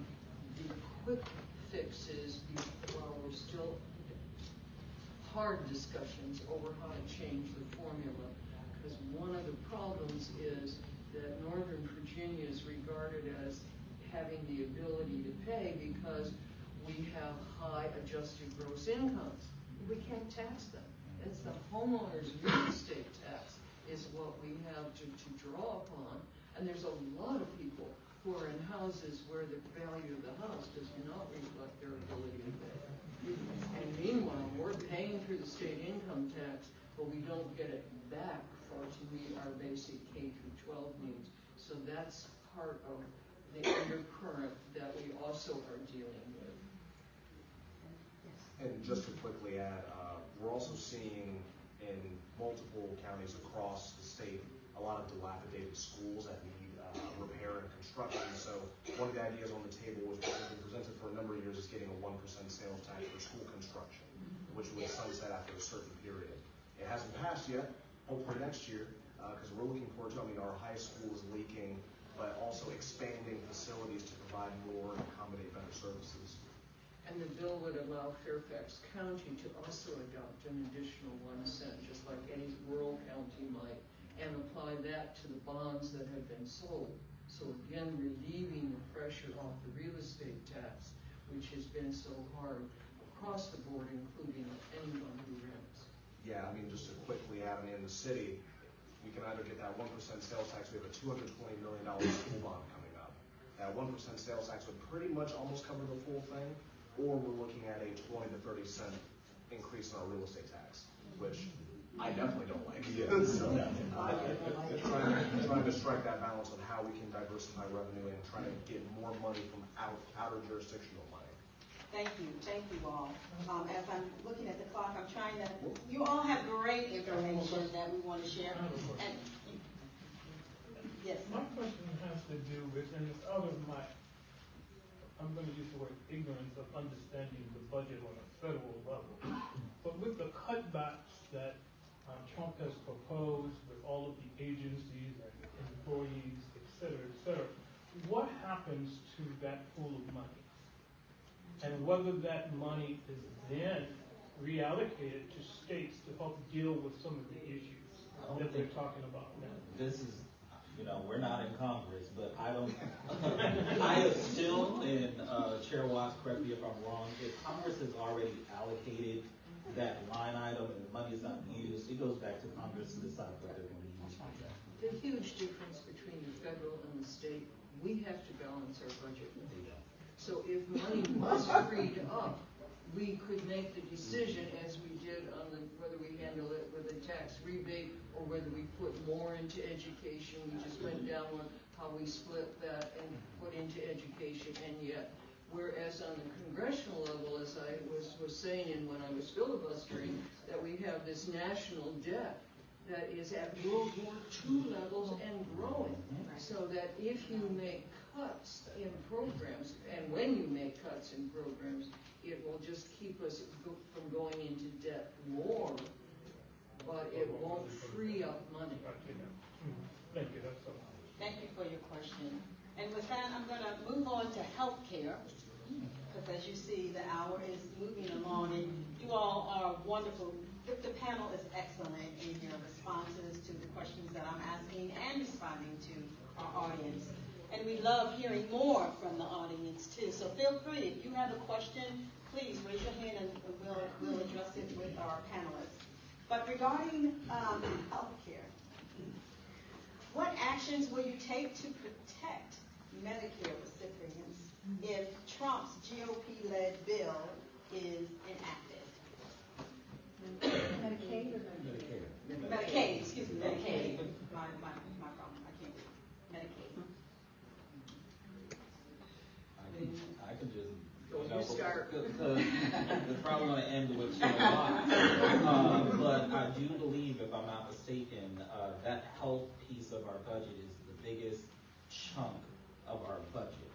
[SPEAKER 11] the quick fixes while we're still hard discussions over how to change the formula. Because one of the problems is that Northern Virginia is regarded as having the ability to pay because we have high adjusted gross incomes. We can't tax them. It's the homeowner's real estate tax is what we have to draw upon. And there's a lot of people who are in houses where the value of the house does not reflect their ability to pay. And meanwhile, we're paying through the state income tax, but we don't get it back to meet our basic K through 12 needs. So that's part of the undercurrent that we also are dealing with.
[SPEAKER 3] And just to quickly add, we're also seeing in multiple counties across the state a lot of dilapidated schools that need repair and construction. So one of the ideas on the table was what has been presented for a number of years is getting a 1% sales tax for school construction, which would sunset after a certain period. It hasn't passed yet. Hopefully next year, because we're looking forward to, our high school is leaking, but also expanding facilities to provide more and accommodate better services.
[SPEAKER 11] And the bill would allow Fairfax County to also adopt an additional 1 cent, just like any rural county might, and apply that to the bonds that have been sold. So again, relieving the pressure off the real estate tax, which has been so hard across the board, including anyone who rents.
[SPEAKER 3] Yeah, just to quickly add, in the city, we can either get that 1% sales tax. We have a $220 million school bond coming up. That 1% sales tax would pretty much almost cover the full thing, or we're looking at a 20 to 30 cent increase in our real estate tax, which I definitely don't like. So, trying to strike that balance on how we can diversify revenue and try to get more money from outer jurisdictional money.
[SPEAKER 2] Thank you all. As I'm looking at the clock, I'm trying to, you all have great information that we want to share. And, yes.
[SPEAKER 10] My question has to do with, and it's out of my, I'm going to use the word ignorance of understanding the budget on a federal level. But with the cutbacks that Trump has proposed with all of the agencies and employees, et cetera, what happens to that pool of money? And whether that money is then reallocated to states to help deal with some of the issues that they're talking about now.
[SPEAKER 5] This is, we're not in Congress, but I don't, I assume, and Chair Watts, correct me if I'm wrong, if Congress has already allocated that line item and the money is not used, it goes back to Congress to decide what they're going to use for that.
[SPEAKER 11] The huge difference between the federal and the state, we have to balance our budget. So if money was freed up, we could make the decision, as we did on whether we handle it with a tax rebate or whether we put more into education. We just went down on how we split that and put into education, and yet, whereas on the congressional level, as I was saying when I was filibustering, that we have this national debt that is at World War II levels and growing, so that if you make cuts in programs, and when you make cuts in programs, it will just keep us from going into debt more, but it won't free up money.
[SPEAKER 10] Thank you. That's all.
[SPEAKER 2] Thank you for your question. And with that, I'm going to move on to healthcare, because as you see, the hour is moving along, and you all are wonderful. The panel is excellent in your responses to the questions that I'm asking and responding to our audience. And we love hearing more from the audience, too. So feel free, if you have a question, please raise your hand and we'll address it with our panelists. But regarding healthcare, what actions will you take to protect Medicare recipients if Trump's GOP-led bill is enacted?
[SPEAKER 6] Medicaid or Medicare?
[SPEAKER 2] Medicaid, excuse me, Medicaid. My problem, I can't read. Medicaid.
[SPEAKER 5] I can just
[SPEAKER 11] You start.
[SPEAKER 5] It's probably going to end with but I do believe, if I'm not mistaken, that health piece of our budget is the biggest chunk of our budget.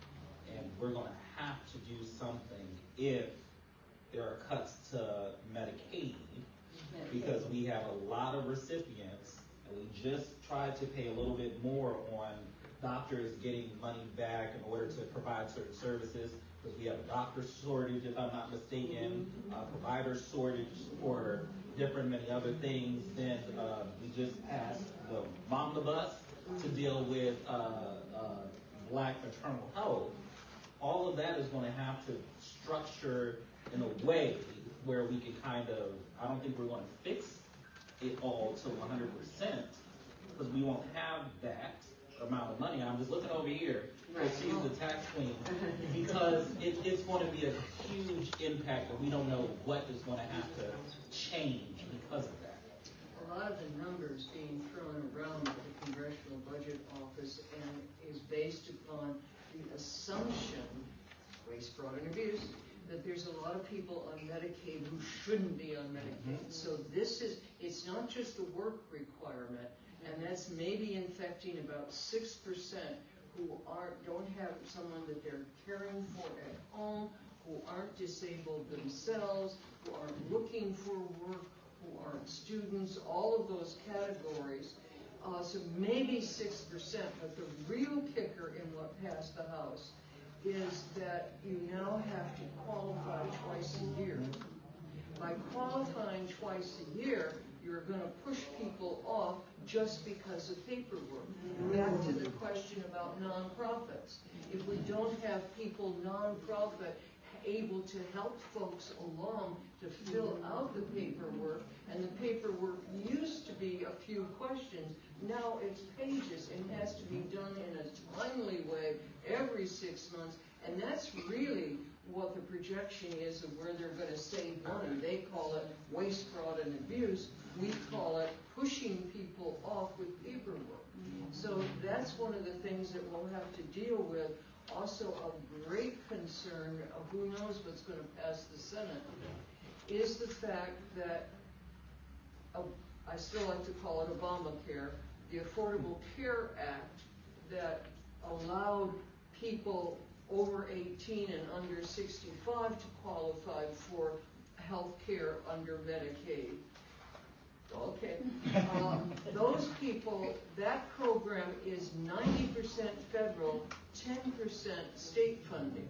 [SPEAKER 5] to pay a little bit more on doctors getting money back in order to provide certain services, because we have a doctor shortage, if I'm not mistaken, provider shortage for many other things. Then we just passed the omnibus to deal with Black maternal health. All of that is going to have to structure in a way where we can kind of, I don't think we're going to fix it all to 100%, because we won't have that amount of money. I'm just looking over here, because she's the tax queen, because it's going to be a huge impact, and we don't know what is going to have to change because of that.
[SPEAKER 11] A lot of the numbers being thrown around by the Congressional Budget Office and is based upon the assumption, waste, fraud, and abuse, that there's a lot of people on Medicaid who shouldn't be on Medicaid. So it's not just a work requirement, and that's maybe infecting about 6% who don't have someone that they're caring for at home, who aren't disabled themselves, who aren't looking for work, who aren't students, all of those categories. So maybe 6%, but the real kicker in what passed the House is that you now have to qualify twice a year. By qualifying twice a year, you're going to push people off just because of paperwork. Back to the question about nonprofits. If we don't have people nonprofit able to help folks along to fill out the paperwork, and the paperwork used to be a few questions, now it's pages and has to be done in a timely way every 6 months, and that's really what the projection is of where they're going to save money. They call it waste, fraud, and abuse. We call it pushing people off with paperwork. So that's one of the things that we'll have to deal with. Also of great concern, of who knows what's going to pass the Senate, is the fact that, I still like to call it Obamacare, the Affordable Care Act that allowed people over 18 and under 65 to qualify for health care under Medicaid. Okay. Those people, that program is 90% federal, 10% state funding.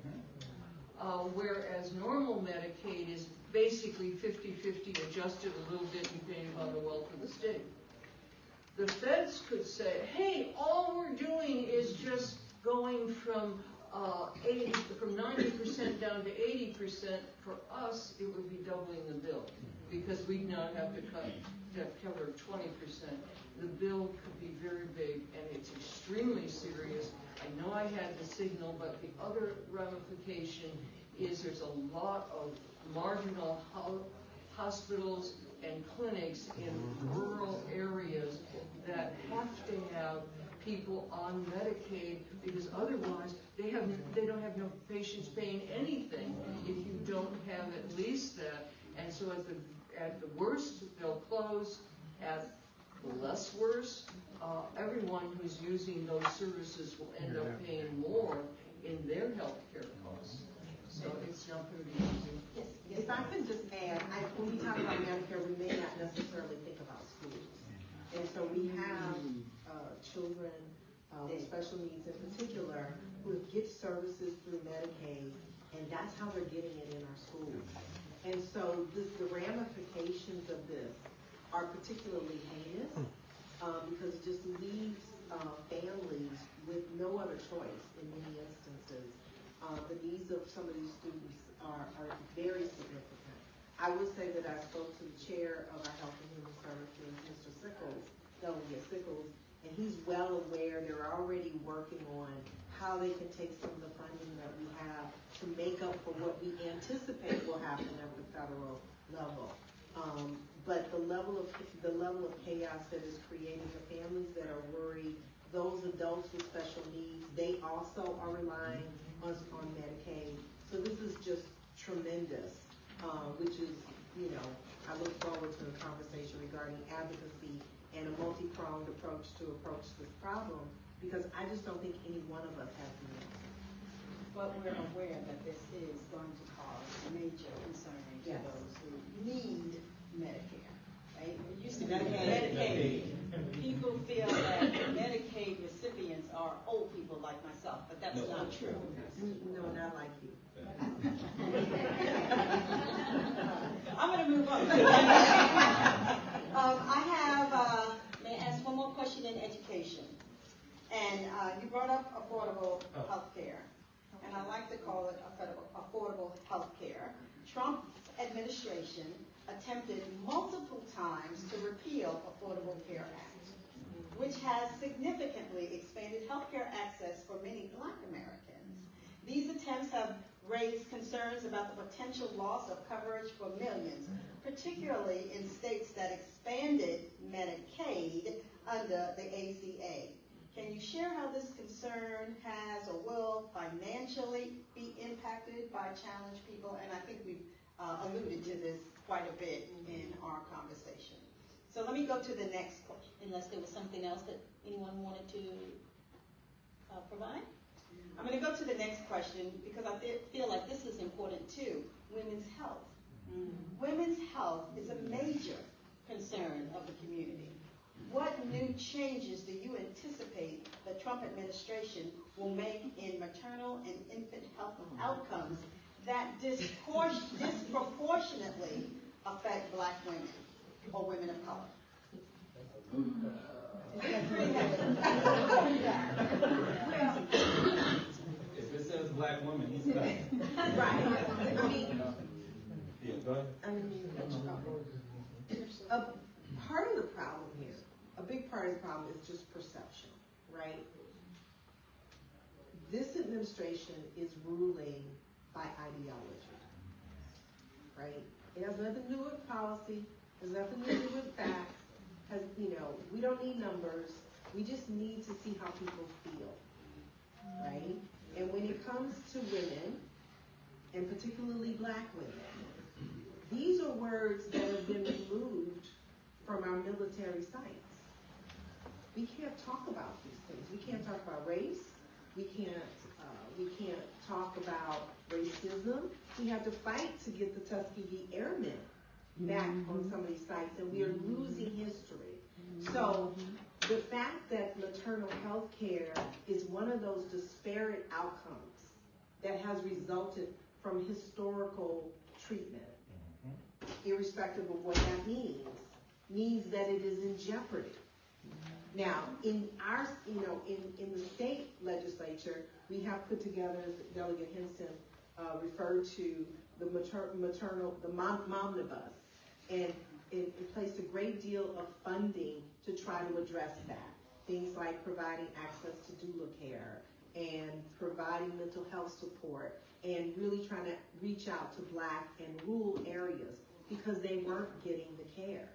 [SPEAKER 11] Whereas normal Medicaid is basically 50-50, adjusted a little bit depending on the wealth of the state. The feds could say, hey, all we're doing is just going from 90% down to 80%. For us, it would be doubling the bill, because we'd now have to cover 20%. The bill could be very big, and it's extremely serious. I know I had the signal, but the other ramification is there's a lot of marginal hospitals and clinics in rural areas that have to have people on Medicaid, because otherwise they don't have no patients paying anything if you don't have at least that. And so at the worst, they'll close. At the less worse, everyone who's using those services will end up paying more in their health care costs. So it's not going to be easy.
[SPEAKER 8] Yes. If I can just add, when we talk about Medicare, we may not necessarily think about schools. And so we have children with special needs in particular who get services through Medicaid, and that's how they're getting it in our schools. And so the ramifications of this are particularly heinous because it just leaves families with no other choice in many instances. The needs of some of these students are very significant. I will say that I spoke to the chair of our Health and Human Services, Mr. Sickles, Delegate Sickles, and he's well aware they're already working on how they can take some of the funding that we have to make up for what we anticipate will happen at the federal level. But the level of chaos that is created, the families that are worried, those adults with special needs, they also are relying on Medicaid. So this is just tremendous, which is, I look forward to a conversation regarding advocacy and a multi-pronged approach to approach this problem, because I just don't think any one of us has the answer.
[SPEAKER 7] But we're aware that this is going to cause major concern to those who need Medicare, right? It used to be Medicaid. People people feel that Medicaid recipients are old people like myself, but that's not true.
[SPEAKER 8] No, not like you.
[SPEAKER 7] I'm going to move on. May I ask one more question in education? And you brought up affordable health care, and I like to call it affordable health care. Trump's administration attempted multiple times to repeal Affordable Care Act, which has significantly expanded health care access for many Black Americans. These attempts have raised concerns about the potential loss of coverage for millions, particularly in states that expanded Medicaid under the ACA. Can you share how this concern has or will financially be impacted by challenged people? And I think we've alluded to this quite a bit in our conversation. So let me go to the next question, unless there was something else that anyone wanted to provide. I'm going to go to the next question because I feel like this is important too. Women's health. Women's health is a major concern of the community. What new changes do you anticipate the Trump administration will make in maternal and infant health outcomes that disproportionately affect Black women or women of color?
[SPEAKER 5] If it says Black woman, he's back.
[SPEAKER 8] Right.
[SPEAKER 5] Yeah, go ahead.
[SPEAKER 8] Part of the problem here, a big part of the problem is just perception, right? This administration is ruling by ideology, right? It has nothing to do with policy, has nothing to do with facts, we don't need numbers, we just need to see how people feel, right? And when it comes to women, and particularly Black women, these are words that have been removed from our military sites. We can't talk about these things. We can't talk about race. We can't talk about racism. We have to fight to get the Tuskegee Airmen back on some of these sites, and we are losing history. So the fact that maternal health care is one of those disparate outcomes that has resulted from historical treatment, irrespective of what that means that it is in jeopardy. Now, in our, in the state legislature, we have put together, as Delegate Henson referred to, the momnibus, and it placed a great deal of funding to try to address that. Things like providing access to doula care and providing mental health support and really trying to reach out to Black and rural areas because they weren't getting the care.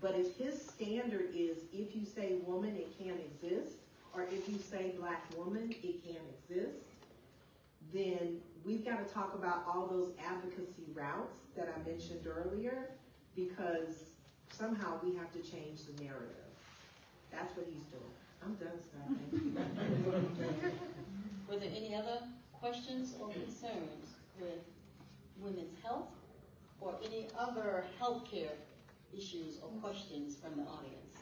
[SPEAKER 8] But if his standard is if you say woman, it can't exist, or if you say Black woman, it can't exist, then we've got to talk about all those advocacy routes that I mentioned earlier, because somehow we have to change the narrative. That's what he's doing. I'm done, Scott. Thank you.
[SPEAKER 7] Were there any other questions or concerns with women's health or any other healthcare issues or questions from the audience?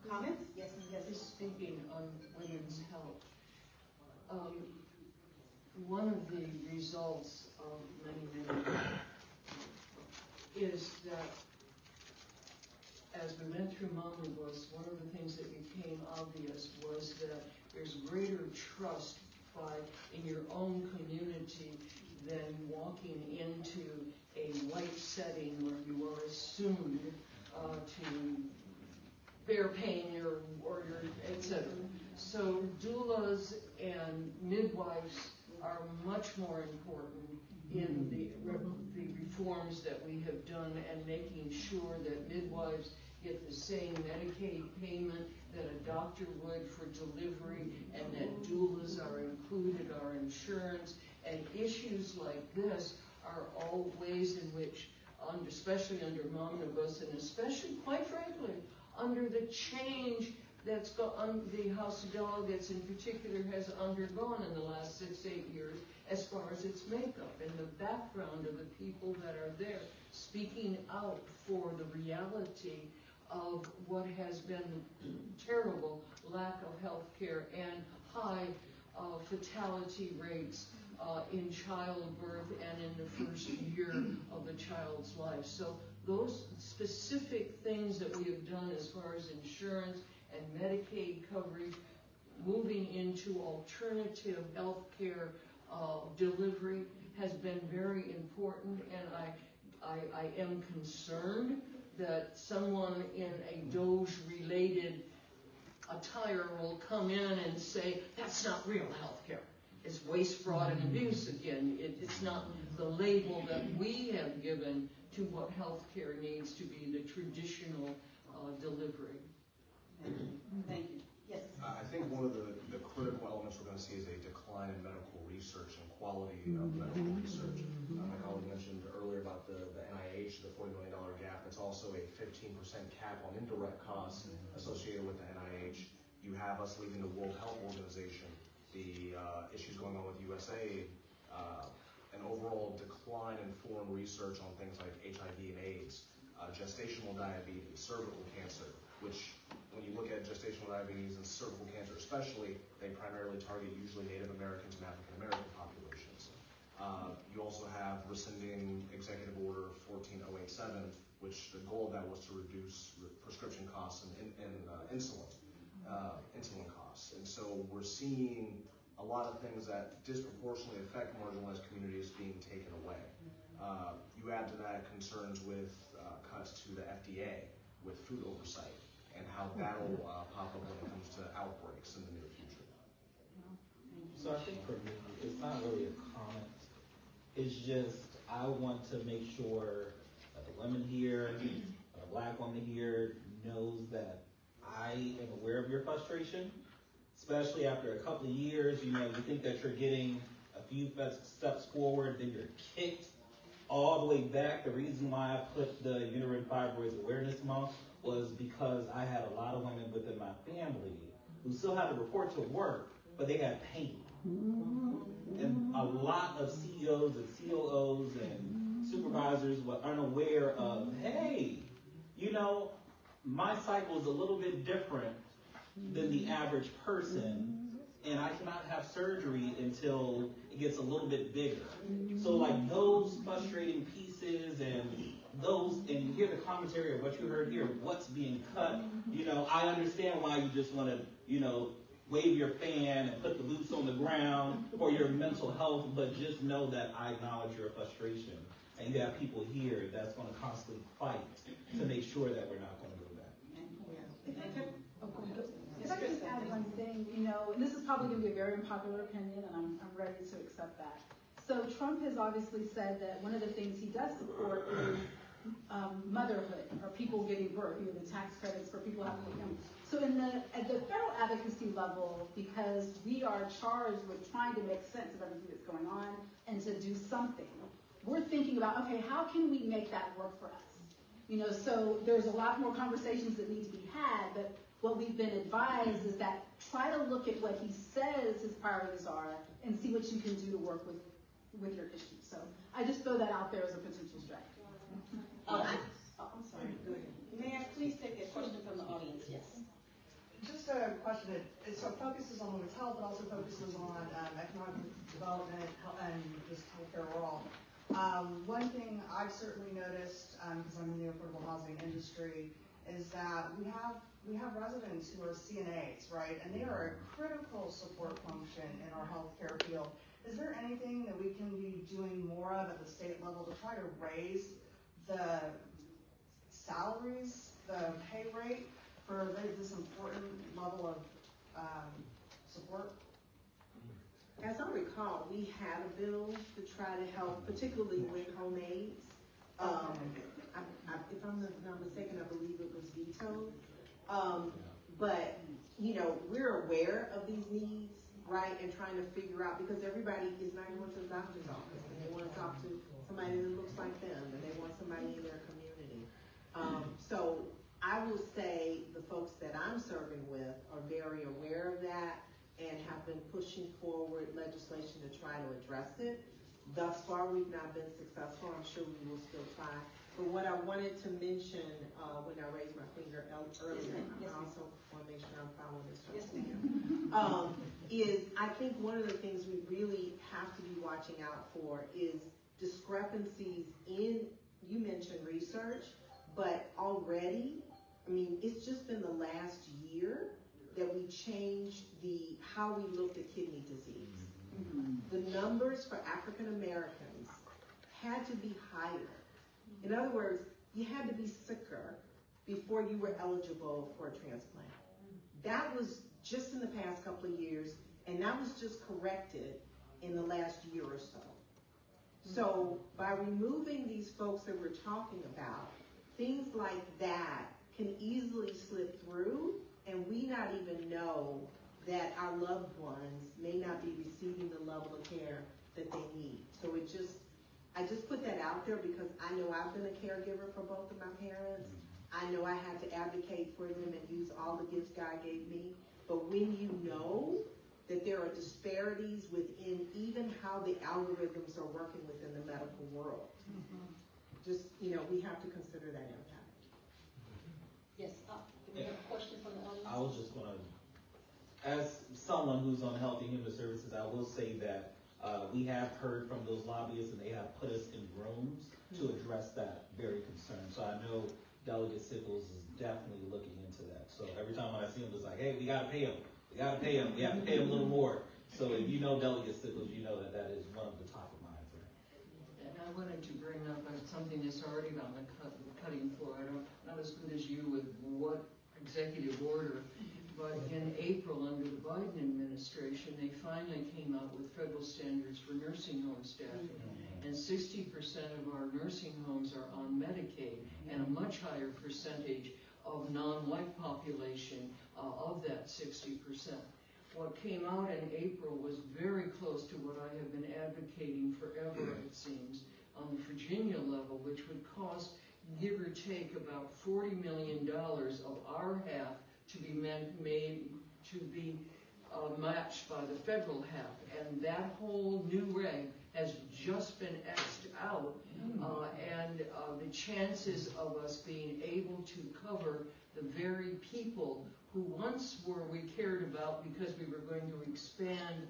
[SPEAKER 7] Comments? Yes, yes.
[SPEAKER 11] Speaking on women's health, one of the results of many is that as we went through Omnibus, one of the things that became obvious was that there's greater trust in your own community than walking into a white setting where you are assumed to bear pain or your etc. So doulas and midwives are much more important in the reforms that we have done, and making sure that midwives get the same Medicaid payment that a doctor would for delivery, and that doulas are included, our insurance, and issues like this are all ways in which, especially under Omnibus, and especially, quite frankly, under the change that's the House of Delegates in particular has undergone in the last 6-8 years as far as its makeup and the background of the people that are there speaking out for the reality of what has been terrible lack of health care and high fatality rates in childbirth and in the first year of a child's life. So those specific things that we have done as far as insurance and Medicaid coverage, moving into alternative health care delivery has been very important, and I am concerned that someone in a DOJ-related attire will come in and say, that's not real health care. It's waste, fraud, and abuse again. It's not the label that we have given to what health care needs to be, the traditional delivery.
[SPEAKER 7] Thank you. Yes.
[SPEAKER 3] I think one of the critical elements we're going to see is a decline in medical research and quality of medical research. My colleague mentioned earlier about the NIH, the $40 million gap. It's also a 15% cap on indirect costs associated with the NIH. You have us leaving the World Health Organization, the issues going on with USAID, an overall decline in foreign research on things like HIV and AIDS, gestational diabetes, cervical cancer, which when you look at gestational diabetes and cervical cancer especially, they primarily target usually Native Americans and African American populations. You also have rescinding Executive Order 14087, which the goal of that was to reduce prescription costs and insulin costs. And so we're seeing a lot of things that disproportionately affect marginalized communities being taken away. You add to that concerns with cuts to the FDA with food oversight and how that'll pop up when it comes to outbreaks in the near future.
[SPEAKER 5] So I think for me, it's not really a comment. It's just I want to make sure that the women here, the black woman here knows that I am aware of your frustration, especially after a couple of years. You know, you think that you're getting a few steps forward, then you're kicked all the way back. The reason why I put the Uterine Fibroids Awareness Month was because I had a lot of women within my family who still had to report to work, but they had pain. And a lot of CEOs and COOs and supervisors were unaware of, hey, you know, my cycle is a little bit different than the average person, and I cannot have surgery until it gets a little bit bigger. So like those frustrating pieces and you hear the commentary of what you heard here, what's being cut, you know, I understand why you just want to, you know, wave your fan and put the boots on the ground for your mental health, but just know that I acknowledge your frustration. And you have people here that's going to constantly fight to make sure that we're not going to go back.
[SPEAKER 6] If I can just add one thing, you know, and this is probably going to be a very unpopular opinion, and I'm ready to accept that. So Trump has obviously said that one of the things he does support is motherhood, or people giving birth, you know, the tax credits for people having families. So at the federal advocacy level, because we are charged with trying to make sense of everything that's going on and to do something, we're thinking about, okay, how can we make that work for us? You know, so there's a lot more conversations that need to be had, but what we've been advised is that try to look at what he says his priorities are and see what you can do to work with your issues. So I just throw that out there as a potential strategy.
[SPEAKER 7] I'm sorry. Go ahead. May I please take a question from the audience? Yes.
[SPEAKER 12] Just a question. It focuses on women's health, but also focuses on economic development and just healthcare overall. One thing I've certainly noticed, because I'm in the affordable housing industry, is that we have residents who are CNAs, right? And they are a critical support function in our healthcare field. Is there anything that we can be doing more of at the state level to try to raise the salaries, the pay rate for this important level of support?
[SPEAKER 8] As I recall, we had a bill to try to help, particularly with home aides. If I'm not mistaken, I believe it was vetoed. But, you know, we're aware of these needs, right, and trying to figure out, because everybody is not going to the doctor's office, and they want to talk to somebody that looks like them, and they want somebody in their community. So I will say the folks that I'm serving with are very aware of that and have been pushing forward legislation to try to address it. Thus far, we've not been successful. I'm sure we will still try. But what I wanted to mention, when I raised my finger earlier,
[SPEAKER 2] Yes,
[SPEAKER 8] I
[SPEAKER 2] ma'am.
[SPEAKER 8] also want to make sure I'm following this.
[SPEAKER 2] Yes, ma'am.
[SPEAKER 8] Is I think one of the things we really have to be watching out for is discrepancies in, you mentioned research, but already, I mean, it's just been the last year that we changed how we looked at kidney disease. The numbers for African Americans had to be higher. In other words, you had to be sicker before you were eligible for a transplant. That was just in the past couple of years, and that was just corrected in the last year or so. So by removing these folks that we're talking about, things like that can easily slip through, and we not even know that our loved ones may not be receiving the level of care that they need. So I just put that out there because I know I've been a caregiver for both of my parents. I know I had to advocate for them and use all the gifts God gave me. But when you know that there are disparities within even how the algorithms are working within the medical world, just, we have to consider that impact.
[SPEAKER 7] Yes, do we have a question from the audience?
[SPEAKER 5] I was just going to, as someone who's on Health and Human Services, I will say that we have heard from those lobbyists, and they have put us in rooms to address that very concern. So I know Delegate Sickles is definitely looking into that. So every time when I see him, it's like, hey, we got to pay him. We got to pay him. We have to pay him a little more. So if you know Delegate Sickles, you know that is one of the top of mind for him.
[SPEAKER 11] And I wanted to bring up something that's already on the cutting floor. I'm not as good as you with what executive order, but in April under the Biden administration, they finally came out with federal standards for nursing home staffing. And 60% of our nursing homes are on Medicaid, and a much higher percentage of non-white population of that 60%. What came out in April was very close to what I have been advocating forever, it seems, on the Virginia level, which would cost, give or take, about $40 million of our half to be made to be matched by the federal half. And that whole new reg has just been X'd out, and the chances of us being able to cover the very people who once we cared about because we were going to expand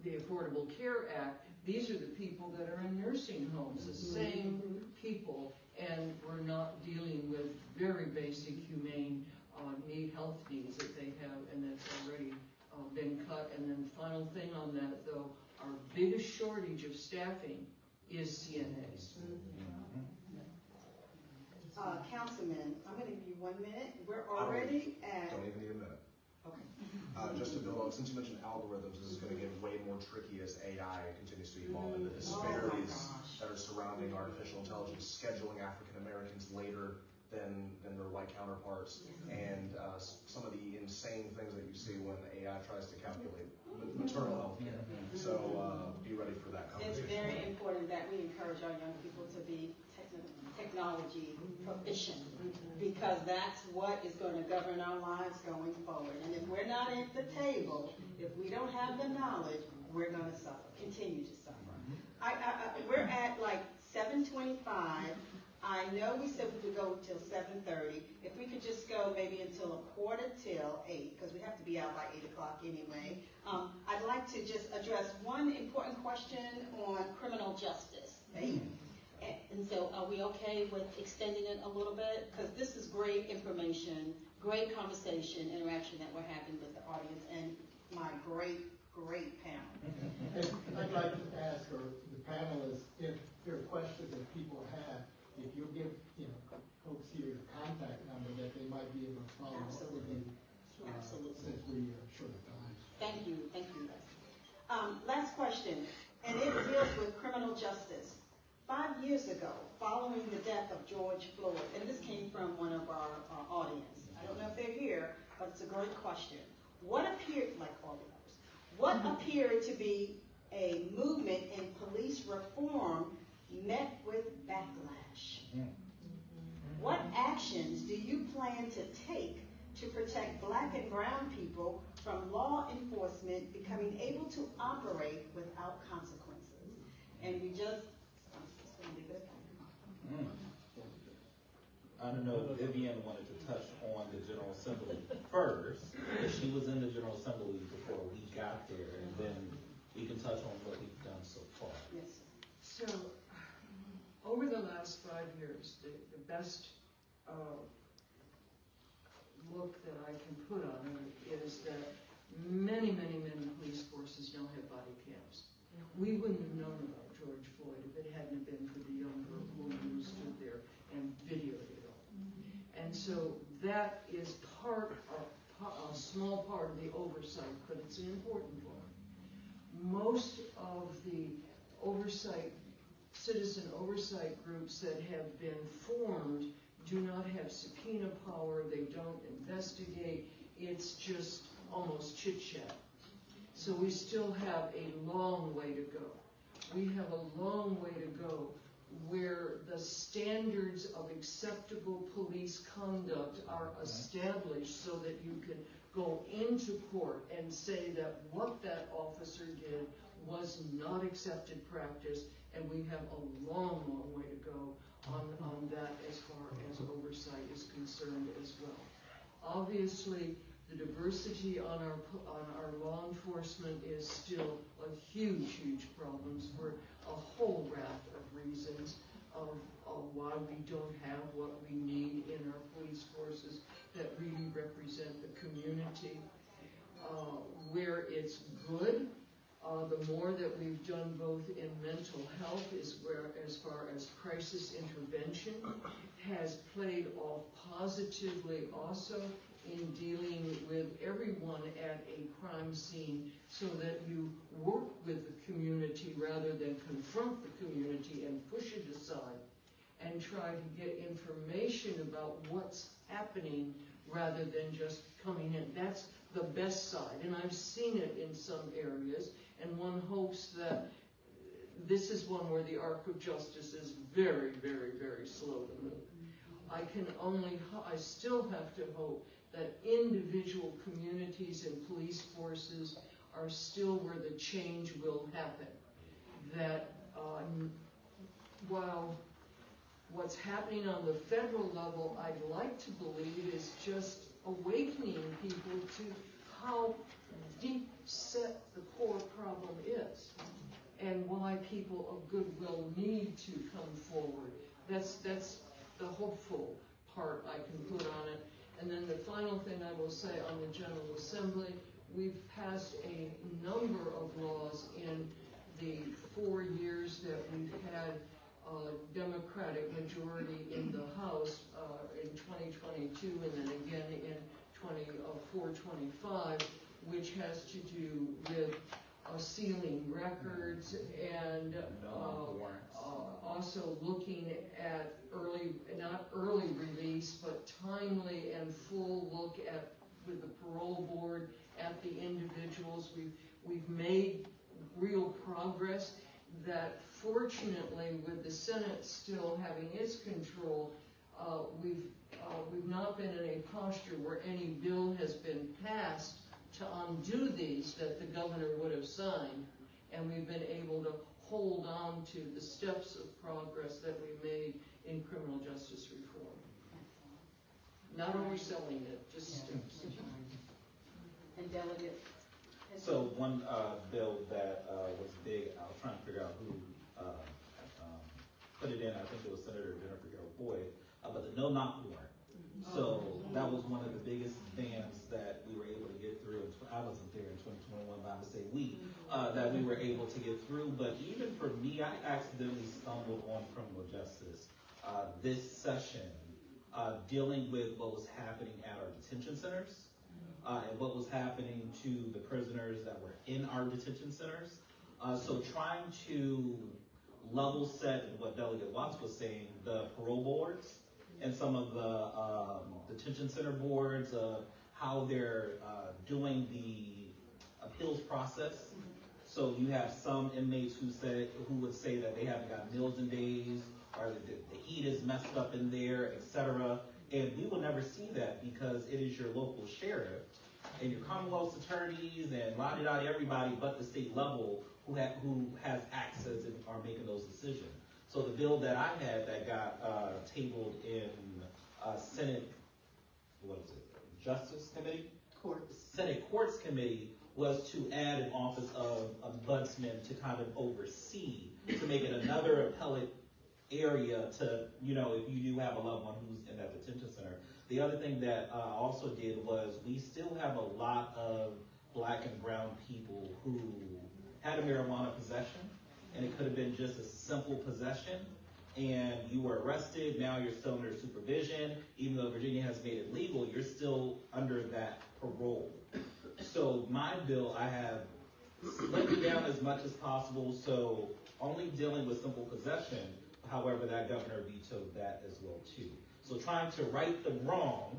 [SPEAKER 11] the Affordable Care Act, these are the people that are in nursing homes, the same people, and we're not dealing with very basic humane health needs that they have, and that's already been cut. And then final thing on that, though, our biggest shortage of staffing is CNAs.
[SPEAKER 2] Councilman, I'm going to give you 1 minute. We're already at.
[SPEAKER 3] Don't even need a minute.
[SPEAKER 2] Okay.
[SPEAKER 3] Just to build on, since you mentioned algorithms, this is going to get way more tricky as AI continues to evolve, and the disparities that are surrounding artificial intelligence, scheduling African Americans later than their white counterparts, and some of the insane things that you see when AI tries to calculate maternal health care. So be ready for that conversation.
[SPEAKER 2] It's very important that we encourage our young people to be technology proficient, because that's what is going to govern our lives going forward. And if we're not at the table, if we don't have the knowledge, we're going to suffer, continue to suffer. We're at like 7:25. I know we said we could go until 7:30. If we could just go maybe until 7:45, because we have to be out by 8 o'clock anyway. I'd like to just address one important question on criminal justice. And so are we okay with extending it a little bit? Because this is great information, great conversation, interaction that we're having with the audience, and my great panel.
[SPEAKER 4] I'd like to ask the panelists if there are questions that people have, if you'll give folks here your contact number that they might be able to follow up with you.
[SPEAKER 2] Absolutely.
[SPEAKER 4] Since we are short of time.
[SPEAKER 2] Thank you, Les. Last question, and it deals with criminal justice. 5 years ago, following the death of George Floyd, and this came from one of our audience. I don't know if they're here, but it's a great question. What appeared to be a movement in police reform met with backlash? What actions do you plan to take to protect Black and brown people from law enforcement becoming able to operate without consequences? And I'm just going to leave it at that.
[SPEAKER 5] I don't know, Vivian wanted to touch on the General Assembly first, because she was in the General Assembly before we got there, and then we can touch on what we've done so far.
[SPEAKER 2] Yes.
[SPEAKER 11] So, over the last 5 years, the best look that I can put on it is that many police forces now have body cams. We wouldn't have known about George Floyd if it hadn't been for the younger woman who stood there and videoed it all. And so that is a small part of the oversight, but it's an important one. Most of the citizen oversight groups that have been formed do not have subpoena power, they don't investigate, it's just almost chit-chat. So we still have a long way to go. We have a long way to go where the standards of acceptable police conduct are established so that you can go into court and say that what that officer did was not accepted practice, and we have a long way to go on that as far as oversight is concerned as well. Obviously, the diversity on our law enforcement is still a huge problem for a whole raft of reasons of why we don't have what we need in our police forces that really represent the community. Where it's good, the more that we've done both in mental health as far as crisis intervention has played off positively also in dealing with everyone at a crime scene so that you work with the community rather than confront the community and push it aside and try to get information about what's happening rather than just coming in. That's the best side, and I've seen it in some areas, and one hopes that this is one where the arc of justice is very slow to move. I still have to hope that individual communities and police forces are still where the change will happen. That while what's happening on the federal level, I'd like to believe is just awakening people to how deep set the core problem is and why people of goodwill need to come forward. That's the hopeful part I can put on it. And then the final thing I will say on the General Assembly, we've passed a number of laws in the 4 years that we've had a Democratic majority in the House in 2022 and then again in 24-25, which has to do with sealing records and also looking at not early release, but timely and full look at, with the parole board, at the individuals. We've made real progress that fortunately with the Senate still having its control, we've not been in a posture where any bill has been passed to undo these that the governor would have signed, and we've been able to hold on to the steps of progress that we made in criminal justice reform. Not overselling it, just steps.
[SPEAKER 2] And Delegate?
[SPEAKER 5] So one bill that was big, I was trying to figure out who put it in, I think it was Senator Jennifer Boyd, but the no-knock warrant. So that was one of the biggest bans that we were able to get through. I wasn't there in 2021, but I would say that we were able to get through. But even for me, I accidentally stumbled on criminal justice this session, dealing with what was happening at our detention centers and what was happening to the prisoners that were in our detention centers. So trying to level set in what Delegate Watts was saying, the parole boards and some of the detention center boards, how they're doing the appeals process. So you have some inmates who would say that they haven't got meals in days, or the heat is messed up in there, etc. And we will never see that because it is your local sheriff and your Commonwealth's attorneys and la-di-da-di everybody but the state level who has access and are making those decisions. So the bill that I had that got tabled in Senate, what is it, Justice Committee?
[SPEAKER 2] Courts.
[SPEAKER 5] Senate Courts Committee was to add an office of ombudsman to kind of oversee, to make it another appellate area to, if you do have a loved one who's in that detention center. The other thing that I also did was we still have a lot of black and brown people who had a marijuana possession, and it could have been just a simple possession, and you were arrested, now you're still under supervision. Even though Virginia has made it legal, you're still under that parole. So my bill, I have slimmed it down as much as possible, so only dealing with simple possession. However, that governor vetoed that as well too. So trying to right the wrong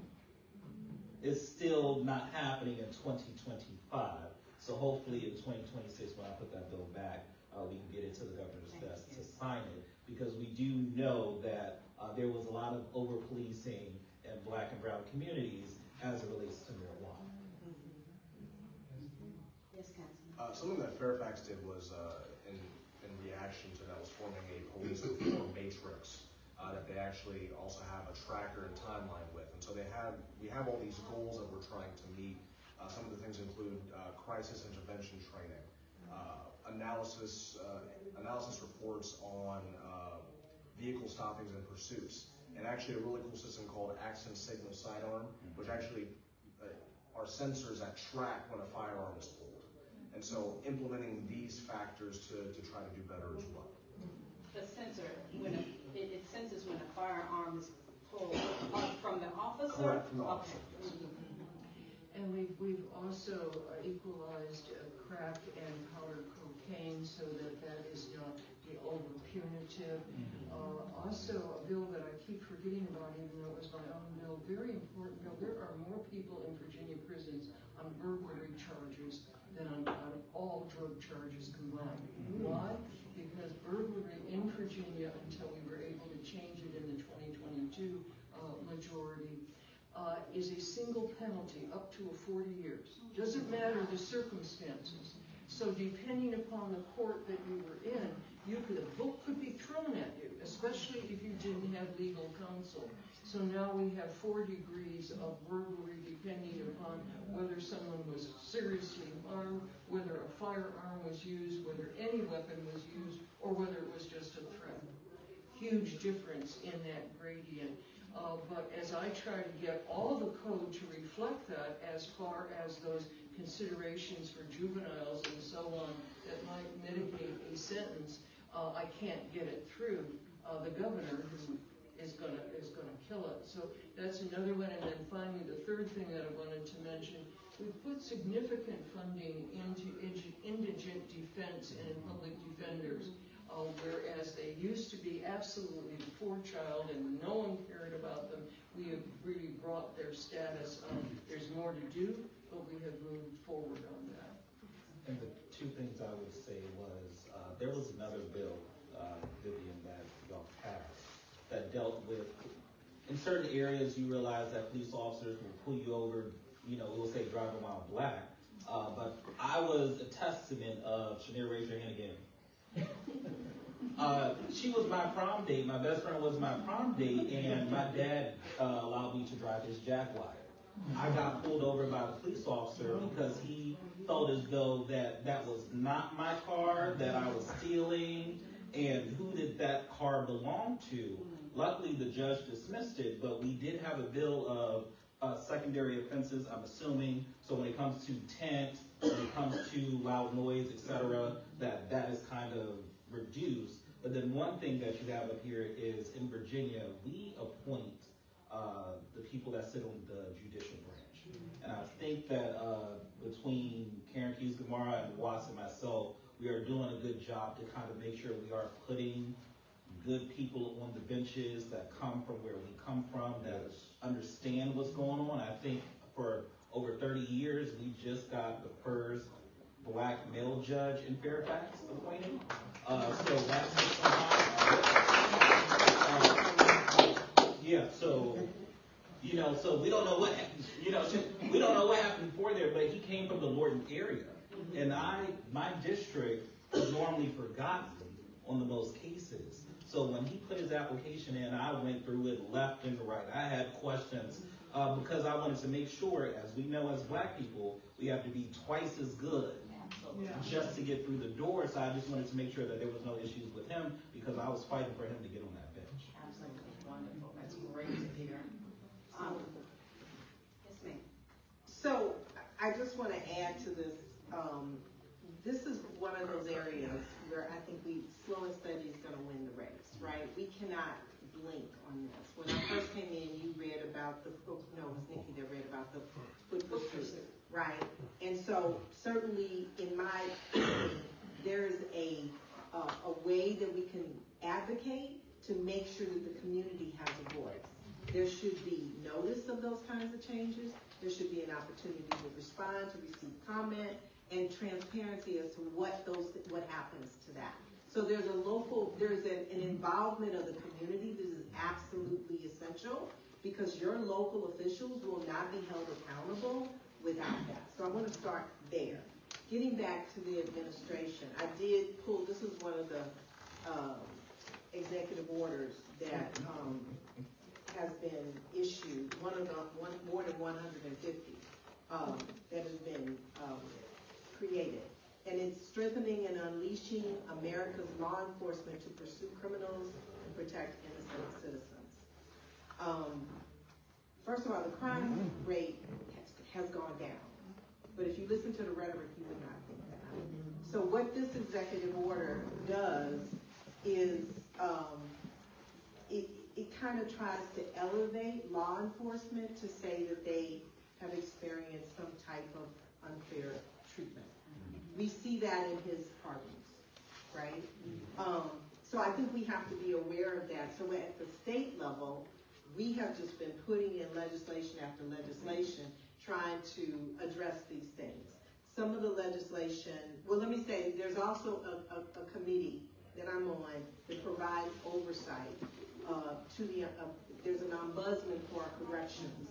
[SPEAKER 5] is still not happening in 2025. So hopefully in 2026, when I put that bill back, we can get it to the governor's desk to sign it, because we do know that there was a lot of over-policing in black and brown communities as it relates to marijuana.
[SPEAKER 2] Yes, Councilman.
[SPEAKER 3] Something that Fairfax did was, in reaction to that, was forming a police reform matrix that they actually also have a tracker and timeline with. And so we have all these goals that we're trying to meet. Some of the things include crisis intervention training, analysis reports on vehicle stoppings and pursuits, and actually a really cool system called Accent Signal Sidearm, which actually are sensors that track when a firearm is pulled. And so implementing these factors to try to do better as well.
[SPEAKER 2] The sensor, it senses when a firearm is pulled from the officer?
[SPEAKER 3] Correct, from the officer.
[SPEAKER 2] Okay.
[SPEAKER 11] And we've also equalized crack and powder cocaine so that is not the over punitive. Also, a bill that I keep forgetting about, even though it was my own bill, very important bill. There are more people in Virginia prisons on burglary charges than on all drug charges combined. Why? Because burglary in Virginia, until we were able to change it in the 2022 majority, is a single penalty up to 40 years. Doesn't matter the circumstances. So depending upon the court that you were in, a book could be thrown at you, especially if you didn't have legal counsel. So now we have 4 degrees of burglary depending upon whether someone was seriously harmed, whether a firearm was used, whether any weapon was used, or whether it was just a threat. Huge difference in that gradient. But as I try to get all the code to reflect that, as far as those considerations for juveniles and so on that might mitigate a sentence, I can't get it through the governor, who is going to kill it. So that's another one. And then finally, the third thing that I wanted to mention, we've put significant funding into indigent defense and public defenders. Whereas they used to be absolutely the poor child and no one cared about them, we have really brought their status up. There's more to do, but we have moved forward on that.
[SPEAKER 5] And the 2 things I would say was, there was another bill, Vivian, that y'all passed that dealt with, in certain areas you realize that police officers will pull you over, it will say driving while black, but I was a testament of, Shanae, raise your hand again. She was my prom date. My best friend was my prom date, and my dad allowed me to drive his Jaguar. I got pulled over by the police officer because he felt as though that was not my car, that I was stealing, and who did that car belong to? Luckily, the judge dismissed it, but we did have a bill of secondary offenses, I'm assuming. So when it comes to tent, when it comes to loud noise, etc., that is kind of reduced. But then one thing that you have up here is, in Virginia, we appoint the people that sit on the judicial branch. And I think that between Karen Keys-Gamarra and Watts and myself, we are doing a good job to kind of make sure we are putting good people on the benches that come from where we come from, that understand what's going on. I think for over 30 years, we just got the first black male judge in Fairfax appointed. So that's so we don't know what happened. We don't know what happened before there, but he came from the Lorton area, and my district is normally forgotten on the most cases. So when he put his application in, I went through it left and right. I had questions because I wanted to make sure, as we know as black people, we have to be twice as good just to get through the door. So I just wanted to make sure that there was no issues with him because I was fighting for him to get on that bench.
[SPEAKER 2] Absolutely wonderful. That's great to hear. Yes, ma'am.
[SPEAKER 8] So I just want to add to this. This is one of those areas where I think slow and steady is going to win the race, right? We cannot blink on this. When I first came in, you read about it was Nikki that read about the foot pursuit, right? And so certainly in my opinion, there is a way that we can advocate to make sure that the community has a voice. There should be notice of those kinds of changes. There should be an opportunity to respond, to receive comment, and transparency as to what happens to that. So there's an involvement of the community that is absolutely essential because your local officials will not be held accountable without that. So I want to start there. Getting back to the administration, I did pull, this is one of the executive orders that has been issued, more than 150 that has been created. And it's strengthening and unleashing America's law enforcement to pursue criminals and protect innocent citizens. First of all, the crime rate has gone down. But if you listen to the rhetoric, you would not think that. So what this executive order does is it kind of tries to elevate law enforcement to say that they have experienced some type of unfair treatment. We see that in his pardons, right? So I think we have to be aware of that. So at the state level, we have just been putting in legislation after legislation trying to address these things. Some of the legislation, well, let me say, there's also a committee that I'm on that provides oversight to there's an ombudsman for our corrections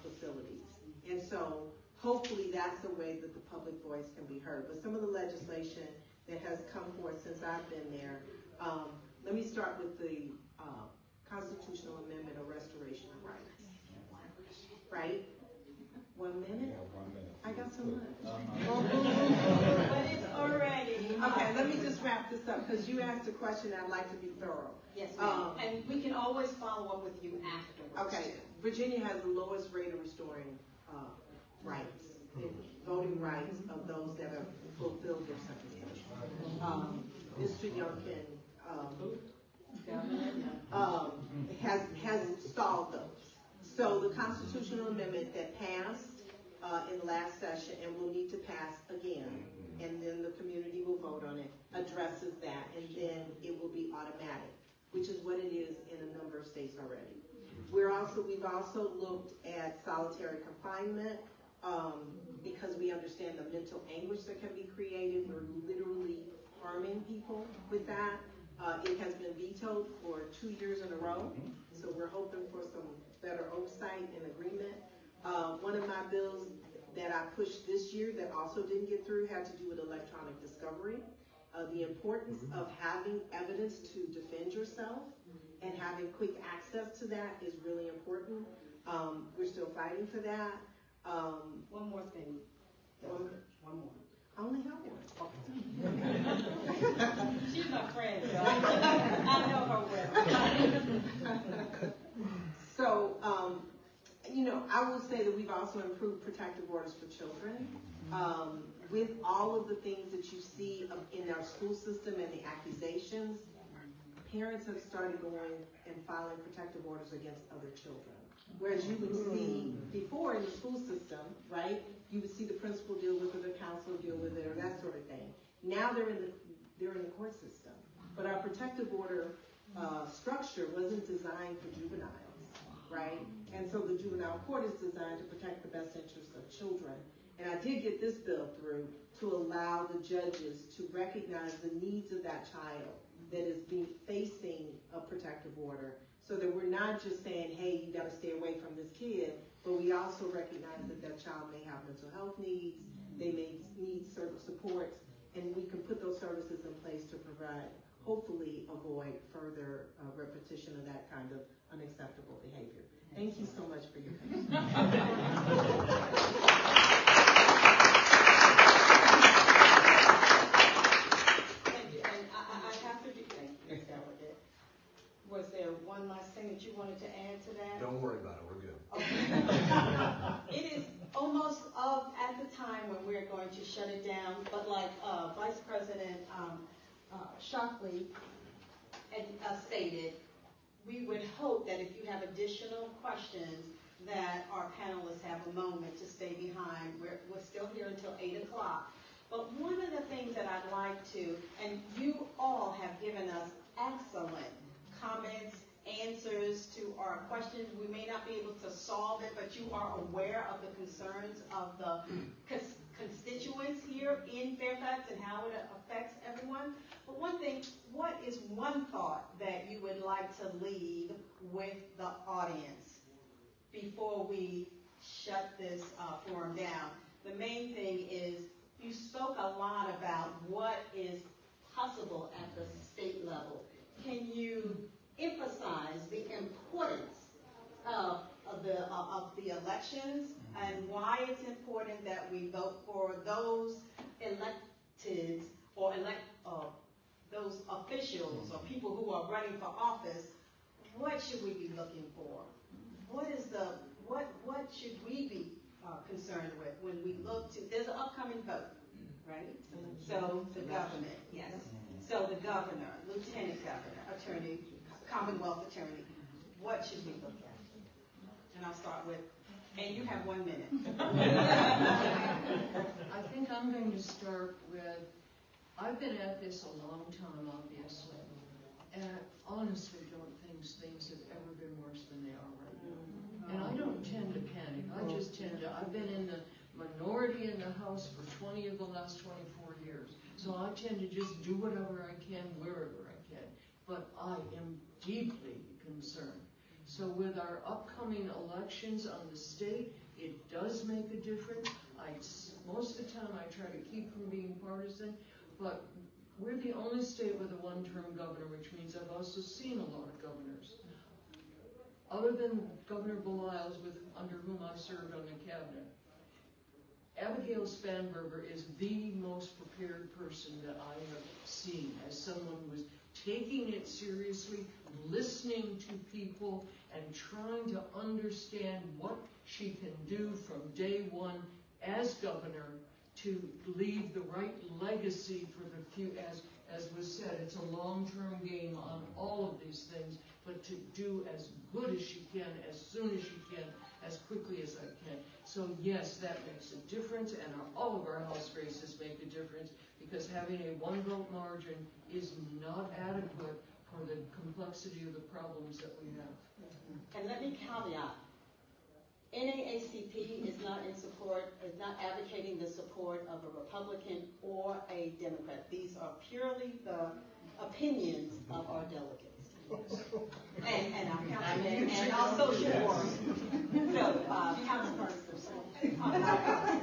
[SPEAKER 8] facilities. And so hopefully that's a way that the public voice can be heard. But some of the legislation that has come forth since I've been there, let me start with the constitutional amendment or restoration of rights. Right? 1 minute?
[SPEAKER 5] Yeah, 1 minute.
[SPEAKER 8] I got so much.
[SPEAKER 7] But it's already.
[SPEAKER 8] Okay, let me just wrap this up because you asked a question. I'd like to be thorough.
[SPEAKER 2] Yes, ma'am. And we can always follow up with you afterwards.
[SPEAKER 8] Okay. Virginia has the lowest rate of restoring rights, voting rights of those that have fulfilled their sentences. Mr. Youngkin has stalled those. So the constitutional amendment that passed in the last session and will need to pass again, and then the community will vote on it, addresses that, and then it will be automatic, which is what it is in a number of states already. We've also looked at solitary confinement because we understand the mental anguish that can be created. We're literally harming people with that. It has been vetoed for 2 years in a row, so we're hoping for some better oversight and agreement. One of my bills that I pushed this year that also didn't get through had to do with electronic discovery. The importance of having evidence to defend yourself and having quick access to that is really important. We're still fighting for that.
[SPEAKER 2] One more thing. One more.
[SPEAKER 8] I only have one.
[SPEAKER 7] She's my friend, so I know her well.
[SPEAKER 8] So, I will say that we've also improved protective orders for children. With all of the things that you see in our school system and the accusations, parents have started going and filing protective orders against other children. Whereas you would see before in the school system, right, you would see the principal deal with it, the counselor deal with it, or that sort of thing. Now they're in the court system. But our protective order structure wasn't designed for juveniles, right? And so the juvenile court is designed to protect the best interests of children. And I did get this bill through to allow the judges to recognize the needs of that child that is facing a protective order, so that we're not just saying, hey, you got to stay away from this kid, but we also recognize that that child may have mental health needs, they may need certain supports, and we can put those services in place to provide hopefully avoid further repetition of that kind of unacceptable behavior. Thank you so much for your patience.
[SPEAKER 2] Thank you, and I have to do, thank you, Delegate. Was there one last thing that you wanted to add to that?
[SPEAKER 3] Don't worry about it, we're good.
[SPEAKER 2] Okay.
[SPEAKER 7] It is almost at the time when we're going to shut it down, but like Vice President Shockley had stated, we would hope that if you have additional questions, that our panelists have a moment to stay behind. We're still here until 8 o'clock. But one of the things that I'd like to, and you all have given us excellent comments, answers to our questions. We may not be able to solve it, but you are aware of the concerns of the constituents here in Fairfax and how it affects everyone. But one thing, what is one thought that you would like to leave with the audience before we shut this forum down? The main thing is you spoke a lot about what is possible at the state level. Can you emphasize the importance of the elections and why it's important that we vote for those elected or those officials or people who are running for office? What should we be looking for? What should we be concerned with when we look to? There's an upcoming vote, right? So the government, yes. So the governor, lieutenant governor, attorney, Commonwealth attorney. What should we look at? And I'll start with, and you have 1 minute.
[SPEAKER 11] I think I'm going to start with, I've been at this a long time, obviously, and I honestly don't think things have ever been worse than they are right now. And I don't tend to panic. I've been in the minority in the House for 20 of the last 24 years. So I tend to just do whatever I can, wherever I can. But I am deeply concerned. So with our upcoming elections on the state, it does make a difference. Most of the time I try to keep from being partisan, but we're the only state with a one-term governor, which means I've also seen a lot of governors. Other than Governor Belials, under whom I served on the cabinet, Abigail Spanberger is the most prepared person that I have seen as someone who is taking it seriously, listening to people, and trying to understand what she can do from day one as governor to leave the right legacy for the few. As was said, it's a long-term game on all of these things, but to do as good as she can, as soon as she can, as quickly as I can. So yes, that makes a difference, and all of our House races make a difference, because having a one-vote margin is not adequate for the complexity of the problems that we have.
[SPEAKER 7] And let me caveat, NAACP is not advocating the support of a Republican or a Democrat. These are purely the opinions of our delegates. and our councilmen and our social workers. So, Councilperson,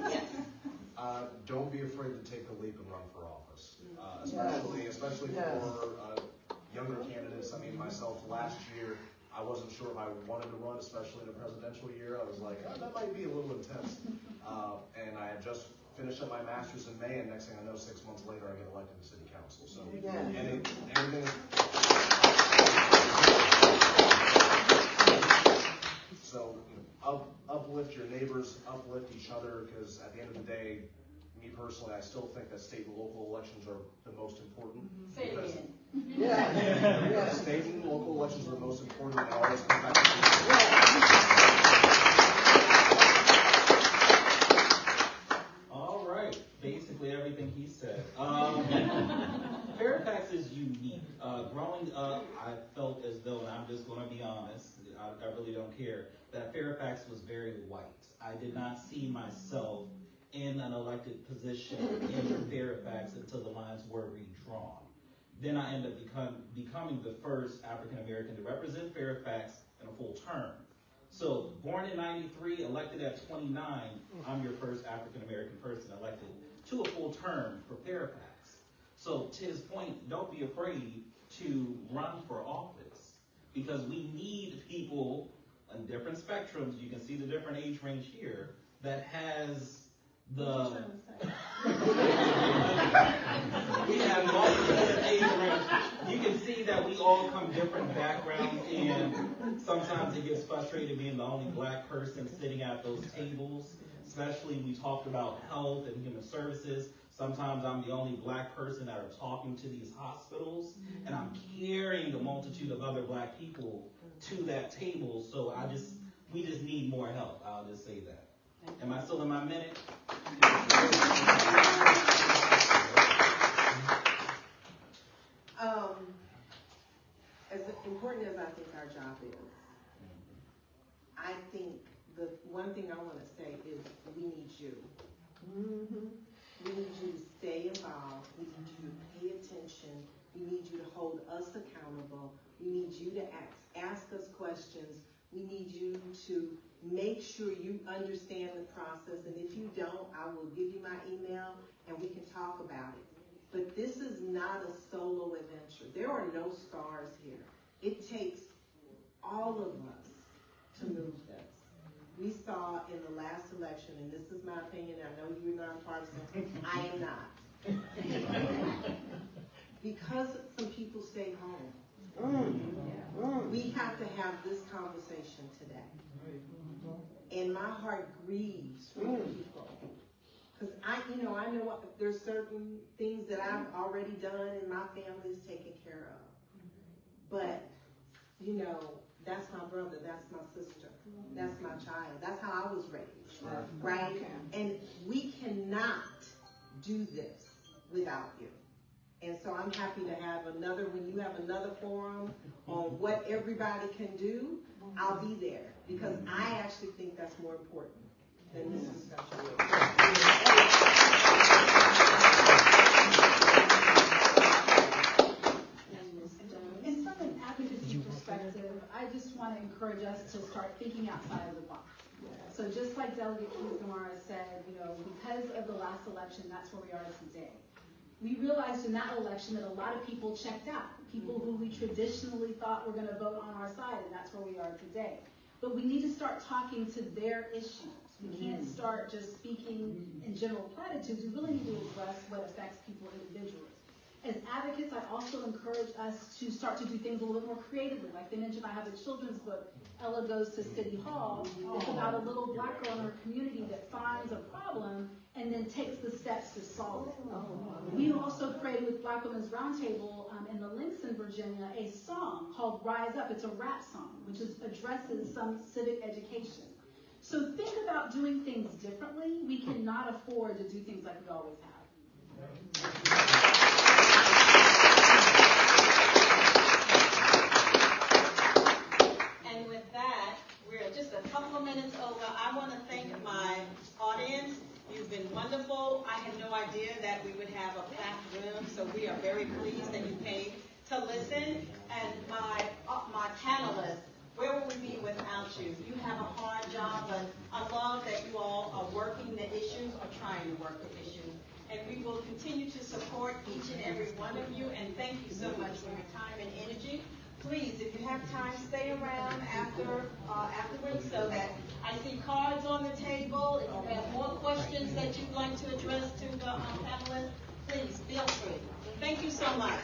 [SPEAKER 7] yes.
[SPEAKER 3] Don't be afraid to take the leap and run for office, especially for younger candidates. I mean, myself last year, I wasn't sure if I wanted to run, especially in a presidential year. I was like, that might be a little intense. And I had just finished up my master's in May, and next thing I know, 6 months later, I get elected to city council. So, everything. So, uplift your neighbors, uplift each other, because at the end of the day, me personally, I still think that state and local elections are the most important.
[SPEAKER 7] Say it again.
[SPEAKER 3] State and local elections are the most important, and they always come back to
[SPEAKER 5] All right, basically everything he said. Fairfax is unique. Growing up, I felt as though, and I'm just going to be honest, I really don't care, that Fairfax was very white. I did not see myself in an elected position in Fairfax until the lines were redrawn. Then I ended up becoming the first African American to represent Fairfax in a full term. So, born in '93, elected at 29, I'm your first African American person elected to a full term for Fairfax. So to his point, don't be afraid to run for office, because we need people on different spectrums. You can see the different age range here that has the. We have multiple different age range. You can see that we all come different backgrounds, and sometimes it gets frustrating being the only black person sitting at those tables. Especially we talked about health and human services. Sometimes I'm the only black person that are talking to these hospitals, and I'm carrying a multitude of other black people to that table. So we just need more help. I'll just say that. Am I still in my minute?
[SPEAKER 8] As important as I think our job is, I think the one thing I want to say is we need you. We need you to stay involved. We need you to pay attention. We need you to hold us accountable. We need you to ask us questions. We need you to make sure you understand the process. And if you don't, I will give you my email and we can talk about it. But this is not a solo adventure. There are no stars here. It takes all of us to move this. We saw in the last election, and this is my opinion, I know you're nonpartisan, I am not. Because some people stayed home, we have to have this conversation today. And my heart grieves for the people. Because I know there's certain things that I've already done and my family is taken care of. But, that's my brother, that's my sister, that's my child. That's how I was raised, right? And we cannot do this without you. And so I'm happy to have when you have another forum on what everybody can do, I'll be there. Because I actually think that's more important than this discussion.
[SPEAKER 6] And from an advocacy perspective, I just want to encourage us to start thinking outside of the box. So just like Delegate Keys-Gamarra said, because of the last election, that's where we are today. We realized in that election that a lot of people checked out, people who we traditionally thought were going to vote on our side, and that's where we are today. But we need to start talking to their issues. We can't start just speaking in general platitudes. We really need to address what affects people individually. As advocates, I also encourage us to start to do things a little bit more creatively. Like they mentioned, I have a children's book, Ella Goes to City Hall. It's about a little black girl in her community that finds a problem and then takes the steps to solve it. We also created with Black Women's Roundtable in the Links in Virginia a song called Rise Up. It's a rap song, which addresses some civic education. So think about doing things differently. We cannot afford to do things like we always have.
[SPEAKER 7] And with that, we're just a couple of minutes over. I want to thank my audience. You've been wonderful. I had no idea that we would have a packed room, so we are very pleased that you came to listen. And my panelists, where would we be without you? You have a hard job, but I love that you all are working the issues or trying to work the issues. And we will continue to support each and every one of you. And thank you so much for your time and energy. Please, if you have time, stay around afterwards so that I see cards on the table. If you have more questions that you'd like to address to the panelists, please feel free. Thank you so much.